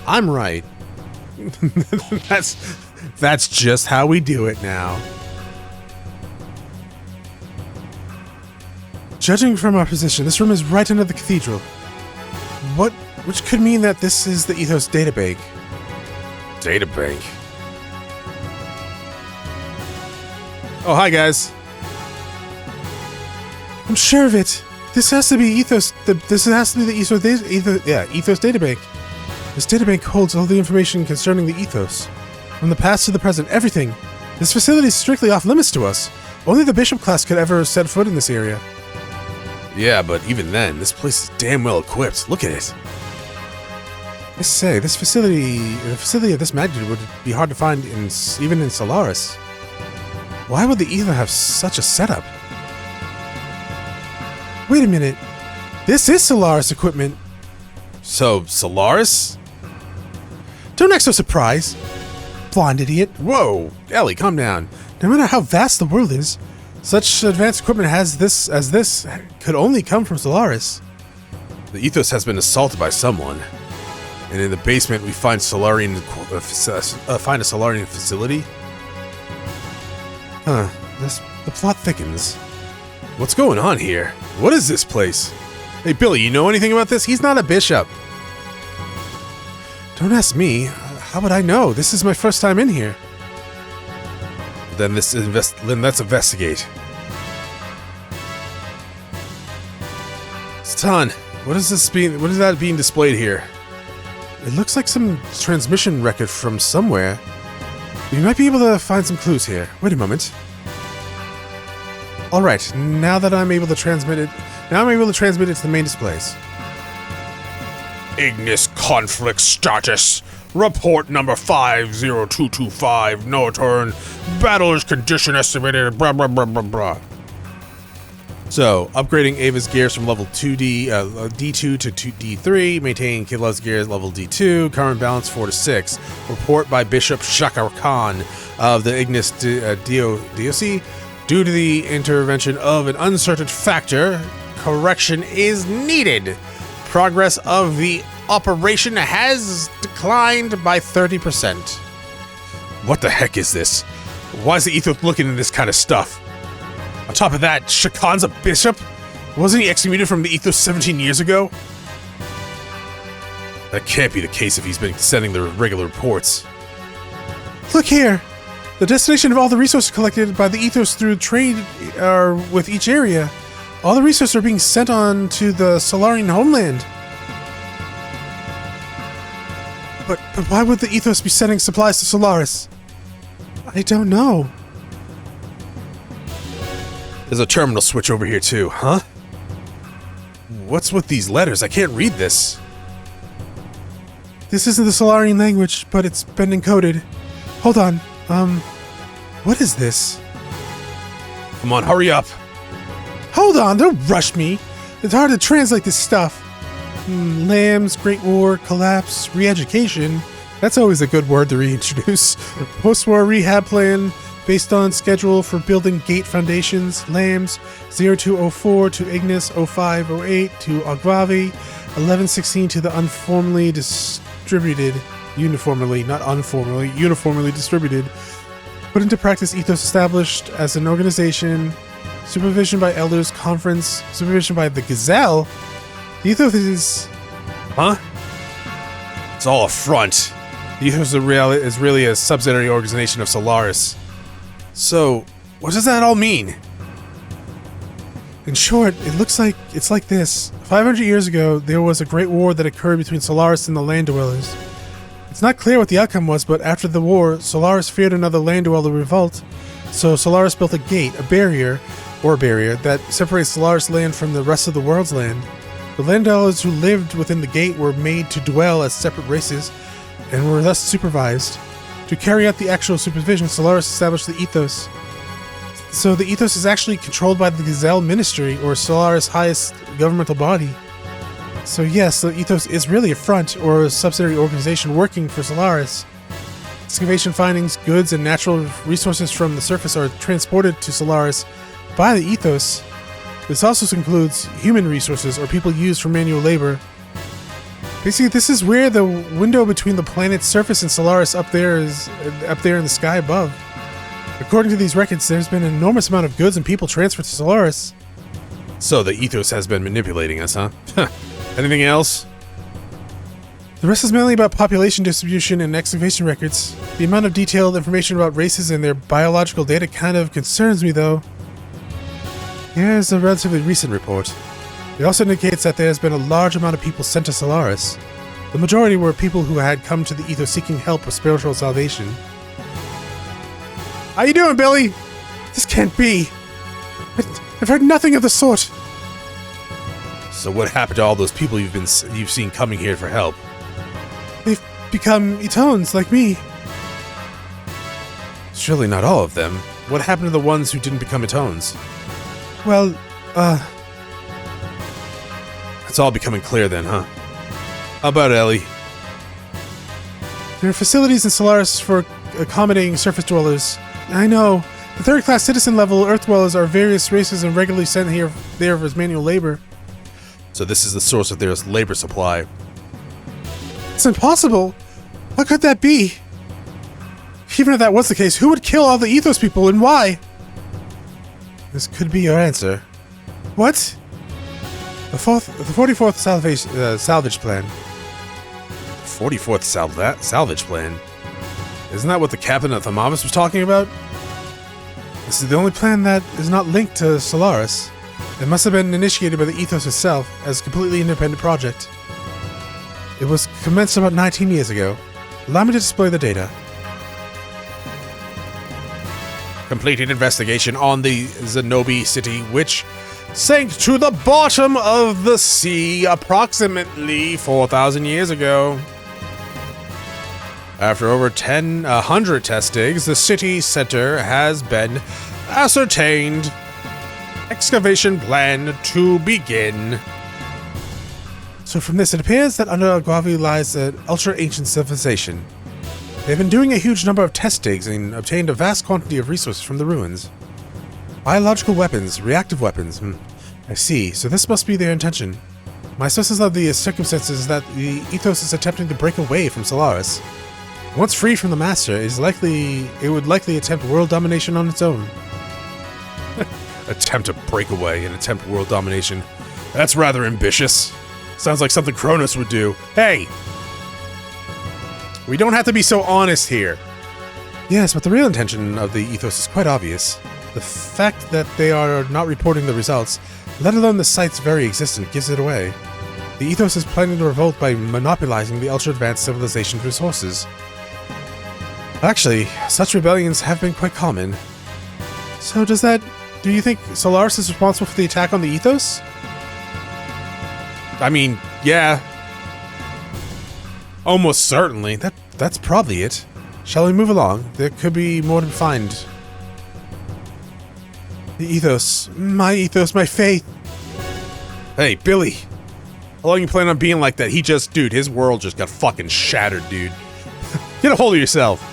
I'm right. That's just how we do it now. Judging from our position, this room is right under the cathedral. Which could mean that this is the Ethos databank. Databank? Oh, hi guys. I'm sure of it. This has to be Ethos. This has to be the Ethos databank. This databank holds all the information concerning the Ethos, from the past to the present, everything. This facility is strictly off limits to us. Only the bishop class could ever set foot in this area. Yeah, but even then, this place is damn well equipped. Look at it. I say, a facility of this magnitude would be hard to find even in Solaris. Why would the Ether have such a setup? Wait a minute. This is Solaris equipment. So, Solaris? Don't act so surprised. Blind idiot. Whoa, Ellie, calm down. No matter how vast the world is, such advanced equipment as this could only come from Solaris. The Ethos has been assaulted by someone. And in the basement we find a Solarian facility. Huh, the plot thickens. What's going on here? What is this place? Hey, Billy, you know anything about this? He's not a bishop. Don't ask me. How would I know? This is my first time in here. Then let's investigate. Stan, what is that being displayed here? It looks like some transmission record from somewhere. We might be able to find some clues here. Wait a moment. Alright, now I'm able to transmit it to the main displays. Ignis conflict status. Report number 50225. No turn. Battle is condition estimated. Blah blah blah blah blah. So, upgrading Ava's gears from level D2 to D3, maintaining Kidlov's gears level D2, current balance 4 to 6. Report by Bishop Shaka Khan of the Ignis DOC. Due to the intervention of an uncertain factor, correction is needed. Progress of the operation has declined by 30%. What the heck is this? Why is the Ethos looking at this kind of stuff? On top of that, Shakan's a bishop? Wasn't he excommunicated from the Ethos 17 years ago? That can't be the case if he's been sending the regular reports. Look here! The destination of all the resources collected by the Ethos through trade are with each area. All the resources are being sent on to the Solarian homeland. But why would the Ethos be sending supplies to Solaris? I don't know. There's a terminal switch over here too, huh? What's with these letters? I can't read this. This isn't the Solarian language, but it's been encoded. Hold on. What is this? Come on, hurry up. Hold on, don't rush me. It's hard to translate this stuff. Lambs, Great War, Collapse, Re-education. That's always a good word to reintroduce. Post-war rehab plan based on schedule for building gate foundations. Lambs, 0204 to Ignis, 0508 to Agvavi, 1116 to the uniformly distributed. Uniformly, not unformally, uniformly distributed. Put into practice Ethos established as an organization. Supervision by elders, conference, supervision by the Gazelle. The Ethos is... Huh? It's all a front. The Ethos is really a subsidiary organization of Solaris. So, what does that all mean? In short, it looks like it's like this. 500 years ago, there was a great war that occurred between Solaris and the Land Dwellers. It's not clear what the outcome was, but after the war, Solaris feared another Land Dweller revolt, so Solaris built a gate, a barrier that separates Solaris land from the rest of the world's land. The Land Dwellers who lived within the gate were made to dwell as separate races, and were thus supervised. To carry out the actual supervision, Solaris established the Ethos. So the Ethos is actually controlled by the Gazelle Ministry, or Solaris' highest governmental body. So yes, the Ethos is really a front, or a subsidiary organization working for Solaris. Excavation findings, goods, and natural resources from the surface are transported to Solaris by the Ethos. This also includes human resources, or people used for manual labor. Basically, this is where the window between the planet's surface and Solaris up there in the sky above. According to these records, there's been an enormous amount of goods and people transferred to Solaris. So the Ethos has been manipulating us, huh? Anything else? The rest is mainly about population distribution and excavation records. The amount of detailed information about races and their biological data kind of concerns me, though. Here's a relatively recent report. It also indicates that there has been a large amount of people sent to Solaris. The majority were people who had come to the Ethos seeking help with spiritual salvation. How you doing, Billy? This can't be. I've heard nothing of the sort. So what happened to all those people you've seen coming here for help? They've become Etones, like me. Surely not all of them. What happened to the ones who didn't become Etones? Well, it's all becoming clear then, huh? How about Ellie? There are facilities in Solaris for accommodating surface dwellers. I know. The third-class citizen level Earth dwellers are various races and regularly sent there as manual labor. So this is the source of their labor supply. It's impossible! How could that be? Even if that was the case, who would kill all the Ethos people and why? This could be your answer. What? The 44th salvage plan. 44th salvage plan? Isn't that what the captain of Thermovis was talking about? This is the only plan that is not linked to Solaris. It must have been initiated by the Ethos itself as a completely independent project. It was commenced about 19 years ago. Allow me to display the data. Completed investigation on the Xenobi city, which sank to the bottom of the sea approximately 4,000 years ago. After over 100 test digs, the city center has been ascertained. Excavation plan to begin. So from this, it appears that under Aguavi lies an ultra-ancient civilization. They've been doing a huge number of test digs and obtained a vast quantity of resources from the ruins. Biological weapons, reactive weapons. I see, so this must be their intention. My sources of the circumstances is that the Ethos is attempting to break away from Solaris. Once free from the Master, it would likely attempt world domination on its own. Attempt to break away and attempt world domination. That's rather ambitious. Sounds like something Chronos would do. Hey! We don't have to be so honest here. Yes, but the real intention of the Ethos is quite obvious. The fact that they are not reporting the results, let alone the site's very existence, gives it away. The Ethos is planning to revolt by monopolizing the ultra-advanced civilization's resources. Actually, such rebellions have been quite common. So do you think Solaris is responsible for the attack on the Ethos? I mean, yeah. Almost certainly. That's probably it. Shall we move along? There could be more to find. The Ethos, my faith. Hey, Billy. How long you plan on being like that? Dude, his world just got fucking shattered, dude. Get a hold of yourself.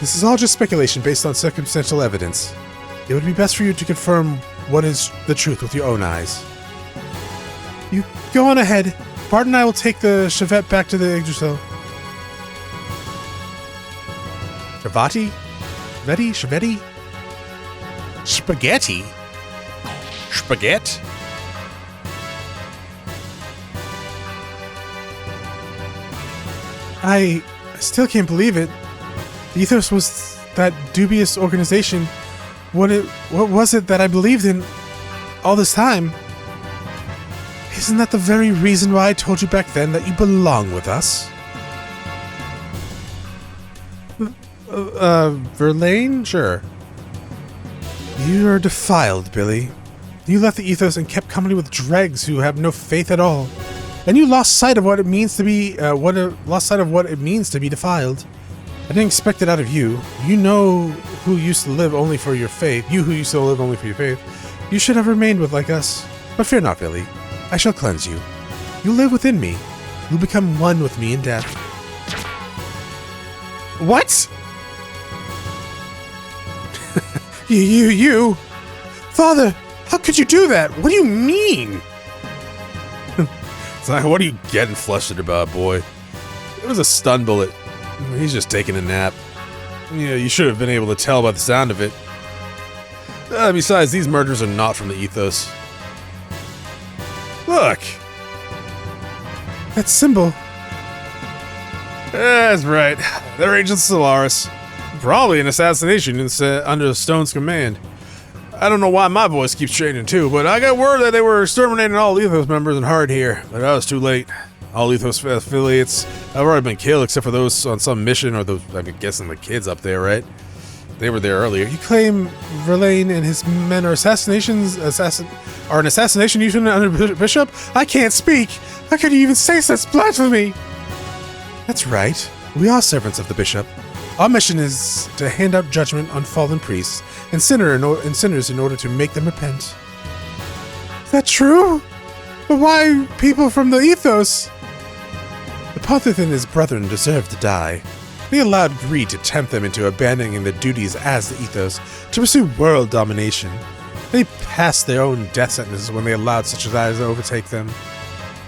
This is all just speculation based on circumstantial evidence. It would be best for you to confirm what is the truth with your own eyes. You go on ahead. Bart and I will take the Chevette back to the Yggdrasil. Chavati? Chevetti? Spaghetti? Spaghetti? I still can't believe it. The Ethos was that dubious organization. What was it that I believed in all this time? Isn't that the very reason why I told you back then that you belong with us? Verlaine? Sure. You are defiled, Billy. You left the Ethos and kept company with dregs who have no faith at all. And you lost sight of what it means to be, defiled. I didn't expect it out of you. You know who used to live only for your faith. You who used to live only for your faith. You should have remained with like us. But fear not, Billy. I shall cleanse you. You live within me. You'll become one with me in death. What? You! Father, how could you do that? What do you mean? It's like, what are you getting flustered about, boy? It was a stun bullet. He's just taking a nap. Yeah, you should have been able to tell by the sound of it. Besides, these murders are not from the Ethos. Look! That symbol. That's right. They're Agents of Solaris. Probably an assassination under Stone's command. I don't know why my voice keeps changing too, but I got word that they were exterminating all Ethos members in Hard here, but I was too late. All Ethos affiliates have already been killed except for those on some mission, or those, I'm guessing the kids up there, right? They were there earlier. You claim Verlaine and his men are an assassination unit under Bishop? I can't speak! How could you even say such blasphemy? That's right. We are servants of the Bishop. Our mission is to hand out judgment on fallen priests and sinners in order to make them repent. Is that true? But why people from the Ethos? The Pothith and his brethren deserve to die. They allowed greed to tempt them into abandoning their duties as the Ethos to pursue world domination. They passed their own death sentences when they allowed such desires to overtake them.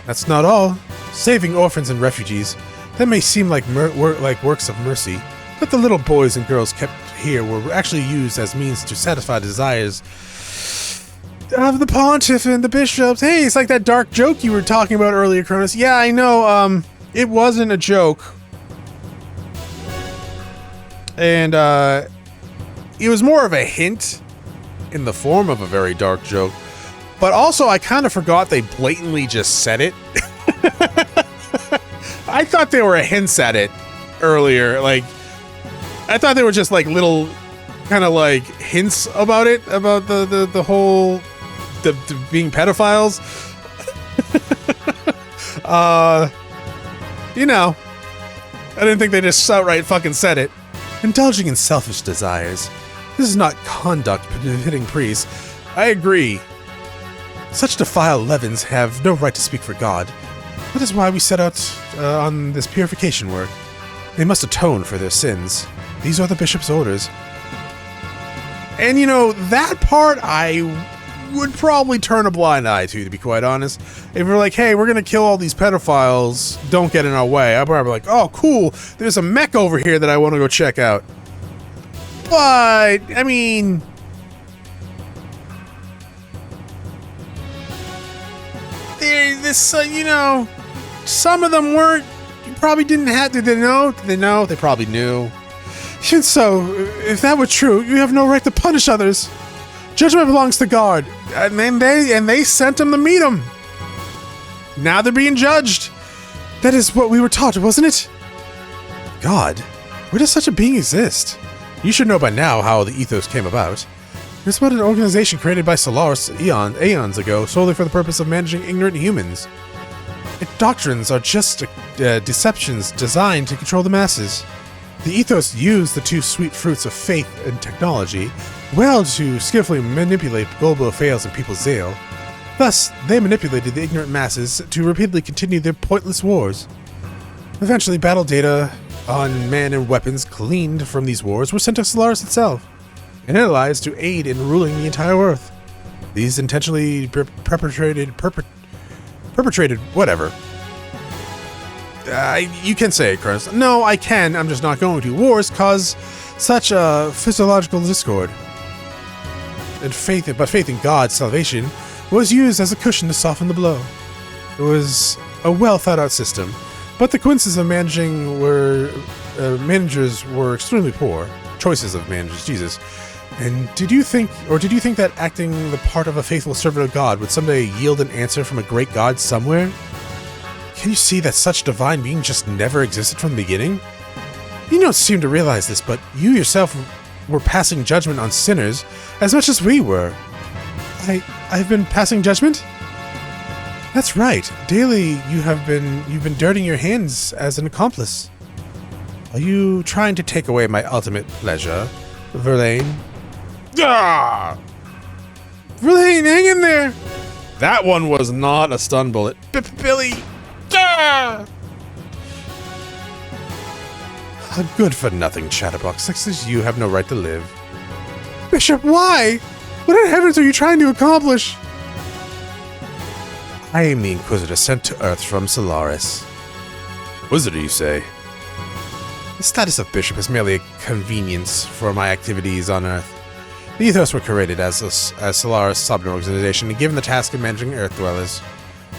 That's not all. Saving orphans and refugees, that may seem like works of mercy, but the little boys and girls kept here were actually used as means to satisfy desires of the pontiff and the bishops. Hey, it's like that dark joke you were talking about earlier, Chronos. Yeah, I know, it wasn't a joke. And, it was more of a hint in the form of a very dark joke. But also, I kind of forgot they blatantly just said it. I thought they were hints at it earlier. Like, I thought they were just like little kind of like hints about it, about the whole being pedophiles. You know, I didn't think they just outright fucking said it. Indulging in selfish desires. This is not conduct befitting priests. I agree. Such defiled levins have no right to speak for God. That is why we set out on this purification work. They must atone for their sins. These are the bishop's orders. And you know, that part I would probably turn a blind eye to be quite honest. If we're like, hey, we're gonna kill all these pedophiles, don't get in our way, I'd probably be like, oh cool, there's a mech over here that I want to go check out. But, I mean... you know, some of them weren't, you probably didn't have, did they know? Did they know? They probably knew. And so, if that were true, you have no right to punish others. Judgment belongs to God, and they sent them to meet him. Now they're being judged. That is what we were taught, wasn't it? God? Where does such a being exist? You should know by now how the ethos came about. It's about an organization created by Solaris aeons ago solely for the purpose of managing ignorant humans. Its doctrines are just deceptions designed to control the masses. The ethos used the two sweet fruits of faith and technology well to skillfully manipulate global affairs and people's zeal. Thus, they manipulated the ignorant masses to repeatedly continue their pointless wars. Eventually, battle data on men and weapons gleaned from these wars were sent to Solaris itself, and analyzed to aid in ruling the entire Earth. These intentionally perpetrated whatever. You can say it, Chronos. No, I can, I'm just not going to. Wars cause such a physiological discord. But faith in God's salvation was used as a cushion to soften the blow. It was a well thought out system, but the coincidences of managers were extremely poor. Choices of managers, Jesus. And did you think that acting the part of a faithful servant of God would someday yield an answer from a great God somewhere? Can you see that such divine being just never existed from the beginning? You don't seem to realize this, but you yourself were passing judgment on sinners as much as we were. I've been passing judgment? That's right. Daily you've been dirtying your hands as an accomplice. Are you trying to take away my ultimate pleasure, Verlaine? Ah! Verlaine, hang in there! That one was not a stun bullet. Billy! Ah! A good-for-nothing chatterbox such as you have no right to live. Bishop, why? What in heavens are you trying to accomplish? I am the Inquisitor sent to Earth from Solaris. Inquisitor, you say? The status of Bishop is merely a convenience for my activities on Earth. The Ethos were created as Solaris Subner organization and given the task of managing Earth dwellers.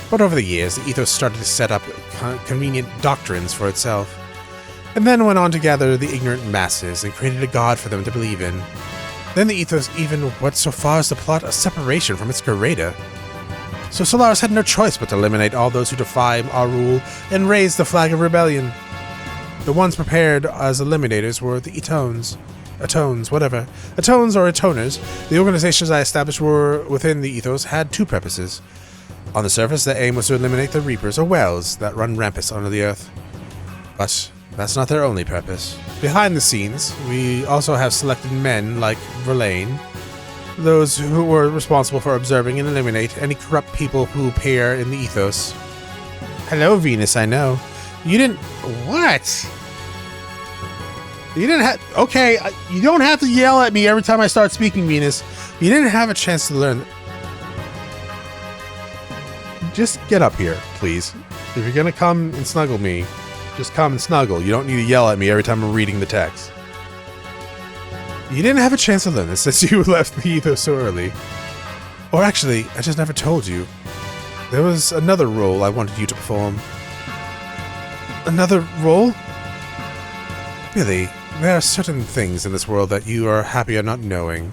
But over the years, the Ethos started to set up convenient doctrines for itself, and then went on to gather the ignorant masses and created a god for them to believe in. Then the Ethos even went so far as to plot a separation from its creator. So Solaris had no choice but to eliminate all those who defy our rule and raise the flag of rebellion. The ones prepared as eliminators were the Atones or Atoners. The organizations I established were within the Ethos had two purposes. On the surface, their aim was to eliminate the Reapers or Wells that run rampant under the Earth. But that's not their only purpose. Behind the scenes, we also have selected men like Verlaine, those who were responsible for observing and eliminate any corrupt people who appear in the Ethos. Hello, Venus, I know. You didn't... What? You didn't have... Okay, you don't have to yell at me every time I start speaking, Venus. You didn't have a chance to learn... Just get up here, please. If you're gonna come and snuggle me, just come and snuggle. You don't need to yell at me every time I'm reading the text. You didn't have a chance to learn this since you left the Ethos so early. Or actually, I just never told you. There was another role I wanted you to perform. Another role? Really, there are certain things in this world that you are happier not knowing.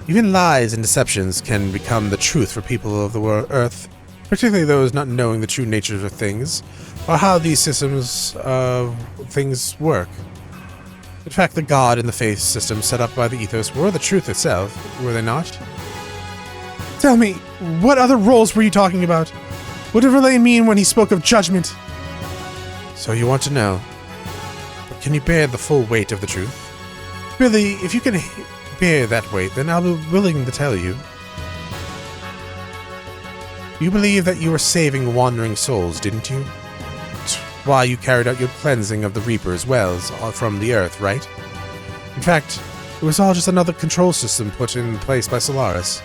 Even lies and deceptions can become the truth for people of the Earth, particularly those not knowing the true nature of things, or how these systems of things work. In fact, the God and the faith system set up by the Ethos were the truth itself, were they not? Tell me, what other roles were you talking about? What did Verlaine mean when he spoke of judgment? So you want to know. But can you bear the full weight of the truth? Billy, if you can bear that weight, then I'll be willing to tell you. You believe that you were saving wandering souls, didn't you? Why you carried out your cleansing of the Reaper's wells from the earth, right? In fact, it was all just another control system put in place by Solaris.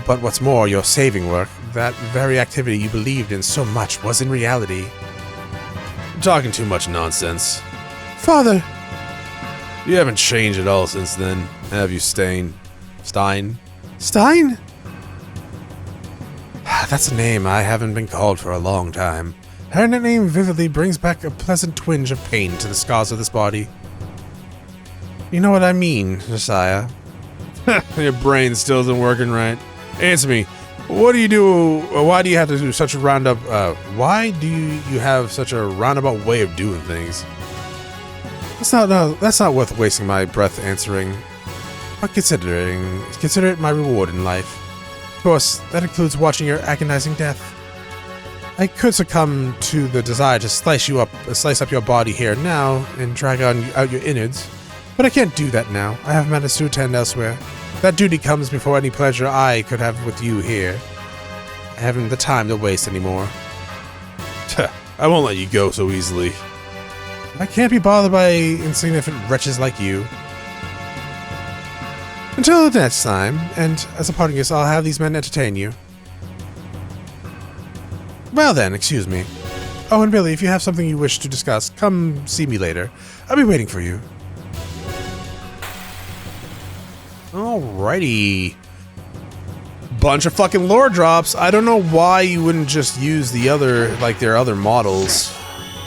But what's more, your saving work, that very activity you believed in so much, was in reality. I'm talking too much nonsense. Father! You haven't changed at all since then, have you, Stein? Stein? That's a name I haven't been called for a long time. Hearing that name vividly brings back a pleasant twinge of pain to the scars of this body. You know what I mean, Josiah? Your brain still isn't working right. Answer me. What do you do? Why do you have to do such a why do you have such a roundabout way of doing things? That's not worth wasting my breath answering. But consider it my reward in life. Of course, that includes watching your agonizing death. I could succumb to the desire to slice up your body here now and drag out your innards, but I can't do that now. I have matters to attend elsewhere. That duty comes before any pleasure I could have with you here. I haven't the time to waste anymore. I won't let you go so easily. I can't be bothered by insignificant wretches like you. Until the next time, and as a parting gift, I'll have these men entertain you. Well then, excuse me. Oh, and Billy, if you have something you wish to discuss, come see me later. I'll be waiting for you. Alrighty. Bunch of fucking lore drops. I don't know why you wouldn't just use the other, like their other models.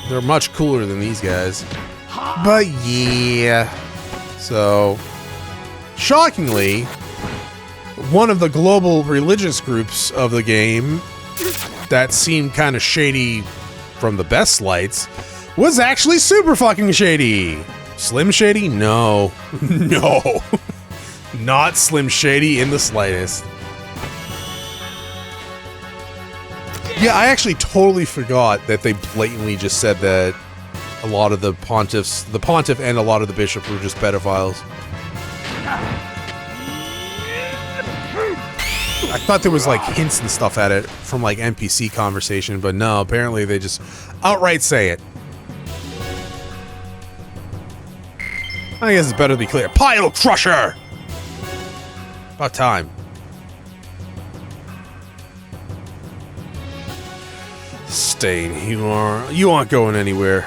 They're much cooler than these guys. But yeah. So, shockingly, one of the global religious groups of the game that seemed kind of shady from the best lights was actually super fucking shady. Slim Shady? No. No. Not Slim Shady in the slightest. Yeah, I actually totally forgot that they blatantly just said that a lot of the pontiff and a lot of the bishop were just pedophiles. I thought there was like hints and stuff at it from like NPC conversation, but no, apparently they just outright say it. I guess it's better to be clear. Pile Crusher! About time. Stain, you aren't going anywhere.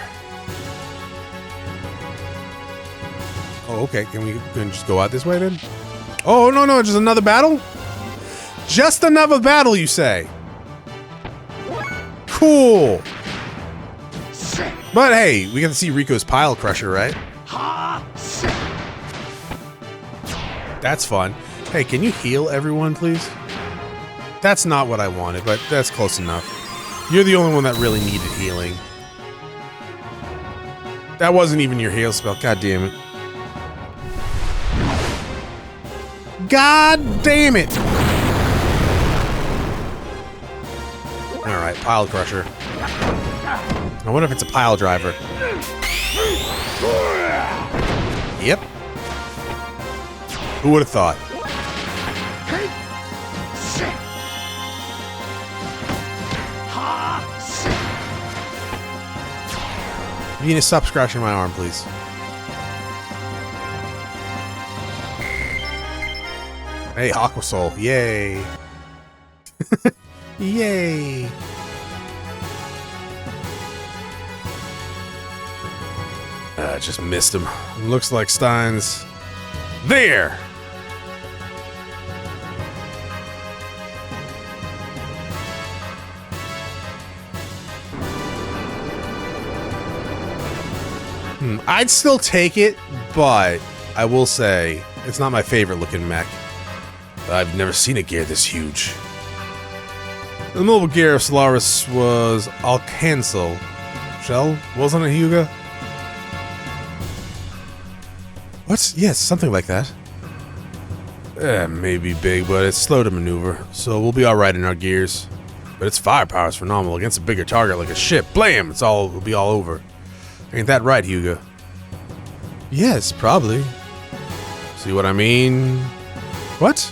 Oh, okay. Can we just go out this way then? Oh, no, just another battle? Just another battle, you say? Cool. But hey, we get to see Rico's Pile Crusher, right? That's fun. Hey, can you heal everyone, please? That's not what I wanted, but that's close enough. You're the only one that really needed healing. That wasn't even your heal spell. God damn it. God damn it! Alright, Pile Crusher. I wonder if it's a pile driver. Yep. Who would have thought? Venus, stop scratching my arm, please. Hey, Aqua Soul. Yay. Yay. I just missed him. Looks like Stein's there. I'd still take it, but I will say it's not my favorite looking mech. I've never seen a gear this huge. The mobile gear of Solaris was Alcancel. Shell? Wasn't it, Hugo? What? Yes, something like that. Maybe big, but it's slow to maneuver, so we'll be alright in our gears. But its firepower is phenomenal. Against a bigger target like a ship, blam! It'll be all over. Ain't that right, Hugo? Yes, probably. See what I mean? What?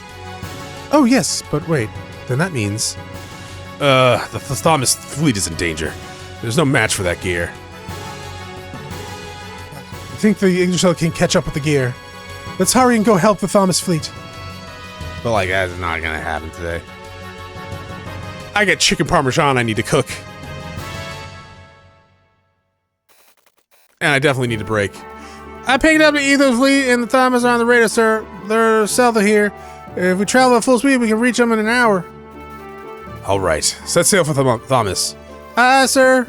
Oh, yes, but wait. Then that means... the Thomas fleet is in danger. There's no match for that gear. I think the English shell can catch up with the gear. Let's hurry and go help the Thomas fleet. But, like, that's not gonna happen today. I got chicken parmesan I need to cook. And I definitely need a break. I picked up the Ether fleet and the Thomas are on the radar, sir. They're south of here. If we travel at full speed, we can reach them in an hour. All right. Set sail for Thomas. Aye, sir.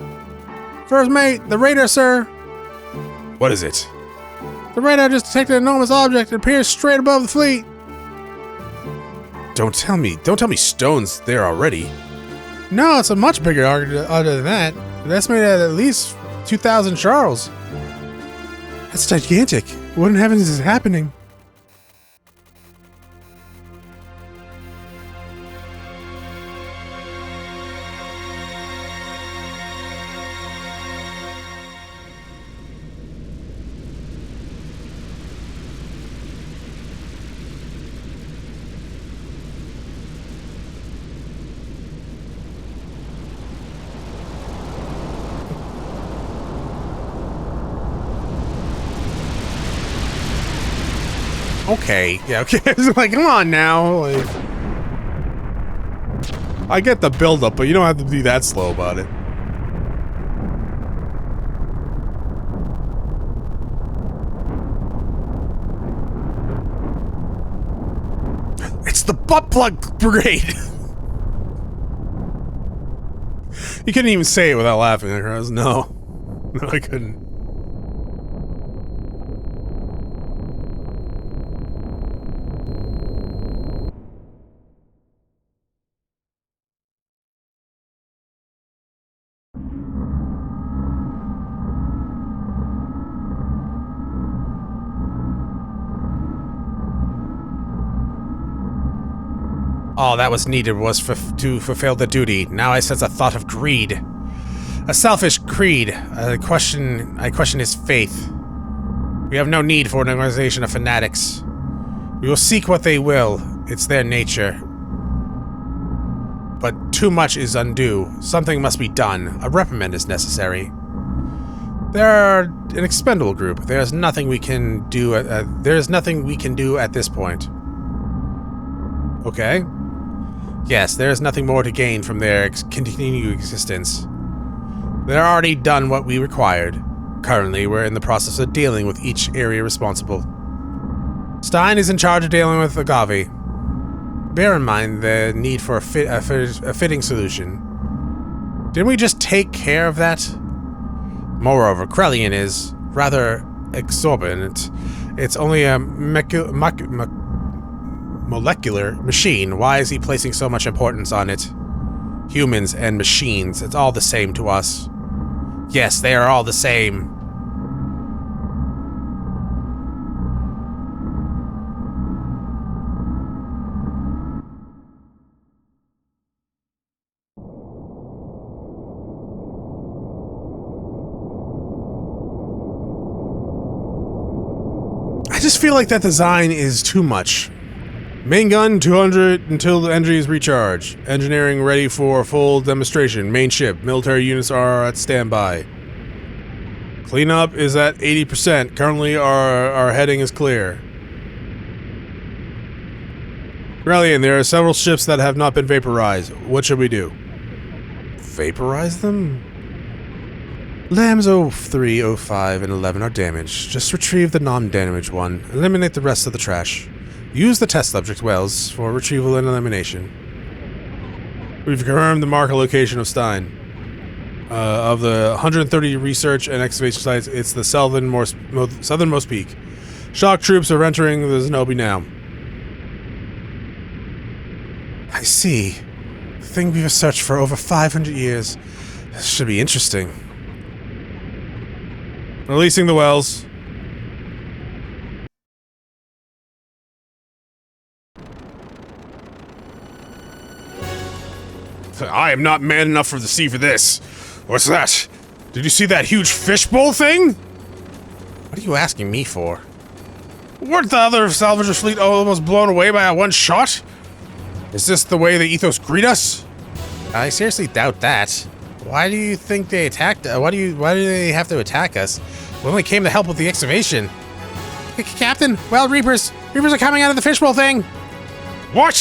First mate, the radar, sir. What is it? The radar just detected an enormous object. It appears straight above the fleet. Don't tell me stone's there already. No, it's a much bigger other than that. It's estimated at least 2,000 Charles. That's gigantic. What in heavens is happening? Okay, yeah, okay. It's like, come on now. Like, I get the build-up, but you don't have to be that slow about it. It's the butt plug brigade. You couldn't even say it without laughing. I was, no, I couldn't. All that was needed was to fulfill the duty. Now I sense a thought of greed. A selfish greed. I question his faith. We have no need for an organization of fanatics. We will seek what they will. It's their nature. But too much is undue. Something must be done. A reprimand is necessary. They're an expendable group. There's nothing we can do. There's nothing we can do at this point. Okay. Yes, there is nothing more to gain from their continued existence. They're already done what we required. Currently, we're in the process of dealing with each area responsible. Stein is in charge of dealing with Agave. Bear in mind the need for a fitting solution. Didn't we just take care of that? Moreover, Krellian is rather exorbitant. It's only a molecular machine. Why is he placing so much importance on it? Humans and machines, it's all the same to us. Yes, they are all the same. I just feel like that design is too much. Main gun, 200 until the engine is recharged. Engineering ready for full demonstration. Main ship, military units are at standby. Cleanup is at 80%. Currently, our heading is clear. Krellian, there are several ships that have not been vaporized. What should we do? Vaporize them? Lambs 03, 05, and 11 are damaged. Just retrieve the non-damaged one. Eliminate the rest of the trash. Use the test subject wells for retrieval and elimination. We've confirmed the marker location of Stein. Of the 130 research and excavation sites, it's the southernmost peak. Shock troops are entering the Zenobia now. I see. The thing we've searched for over 500 years. This should be interesting. Releasing the wells. I am not man enough for the sea for this. What's that? Did you see that huge fishbowl thing? What are you asking me for? Weren't the other salvagers fleet almost blown away by a one shot? Is this the way the Ethos greet us? I seriously doubt that. Why do you think they attacked? Why do they have to attack us? We only came to help with the excavation. Captain, well, Reapers are coming out of the fishbowl thing. What?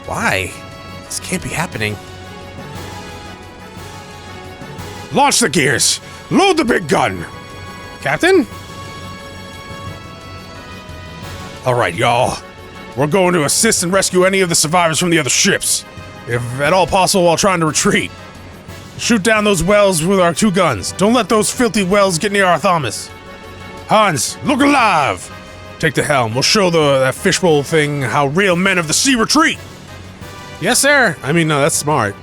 Why? This can't be happening. Launch the gears. Load the big gun. Captain? All right, y'all. We're going to assist and rescue any of the survivors from the other ships, if at all possible while trying to retreat. Shoot down those wells with our 2 guns. Don't let those filthy wells get near our Thomas. Hans, look alive! Take the helm. We'll show that fishbowl thing how real men of the sea retreat. Yes, sir. I mean, no, that's smart.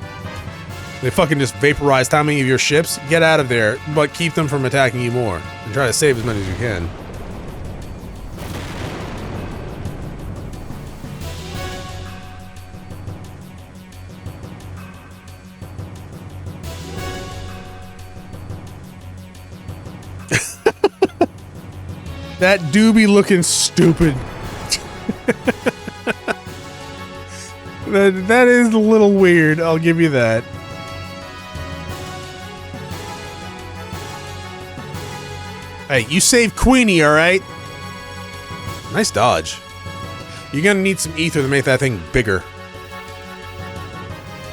They fucking just vaporized how many of your ships? Get out of there, but keep them from attacking you more. And try to save as many as you can. That do be looking stupid. That is a little weird, I'll give you that. Hey, you saved Queenie, alright? Nice dodge. You're gonna need some ether to make that thing bigger.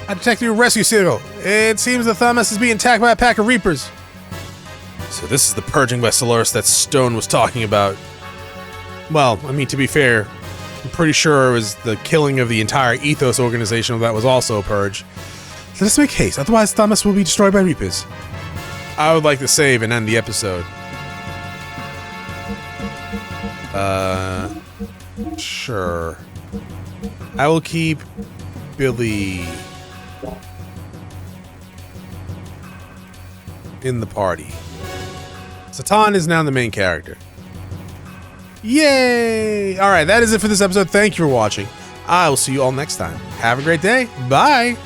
I detected your rescue signal. It seems the Thomas is being attacked by a pack of Reapers. So this is the purging by Solaris that Stone was talking about. Well, I mean, to be fair, I'm pretty sure it was the killing of the entire Ethos organization that was also a purge. Let us make haste, otherwise Thomas will be destroyed by Reapers. I would like to save and end the episode. Sure. I will keep Billy in the party. Satan is now the main character. Yay! Alright, that is it for this episode. Thank you for watching. I will see you all next time. Have a great day. Bye!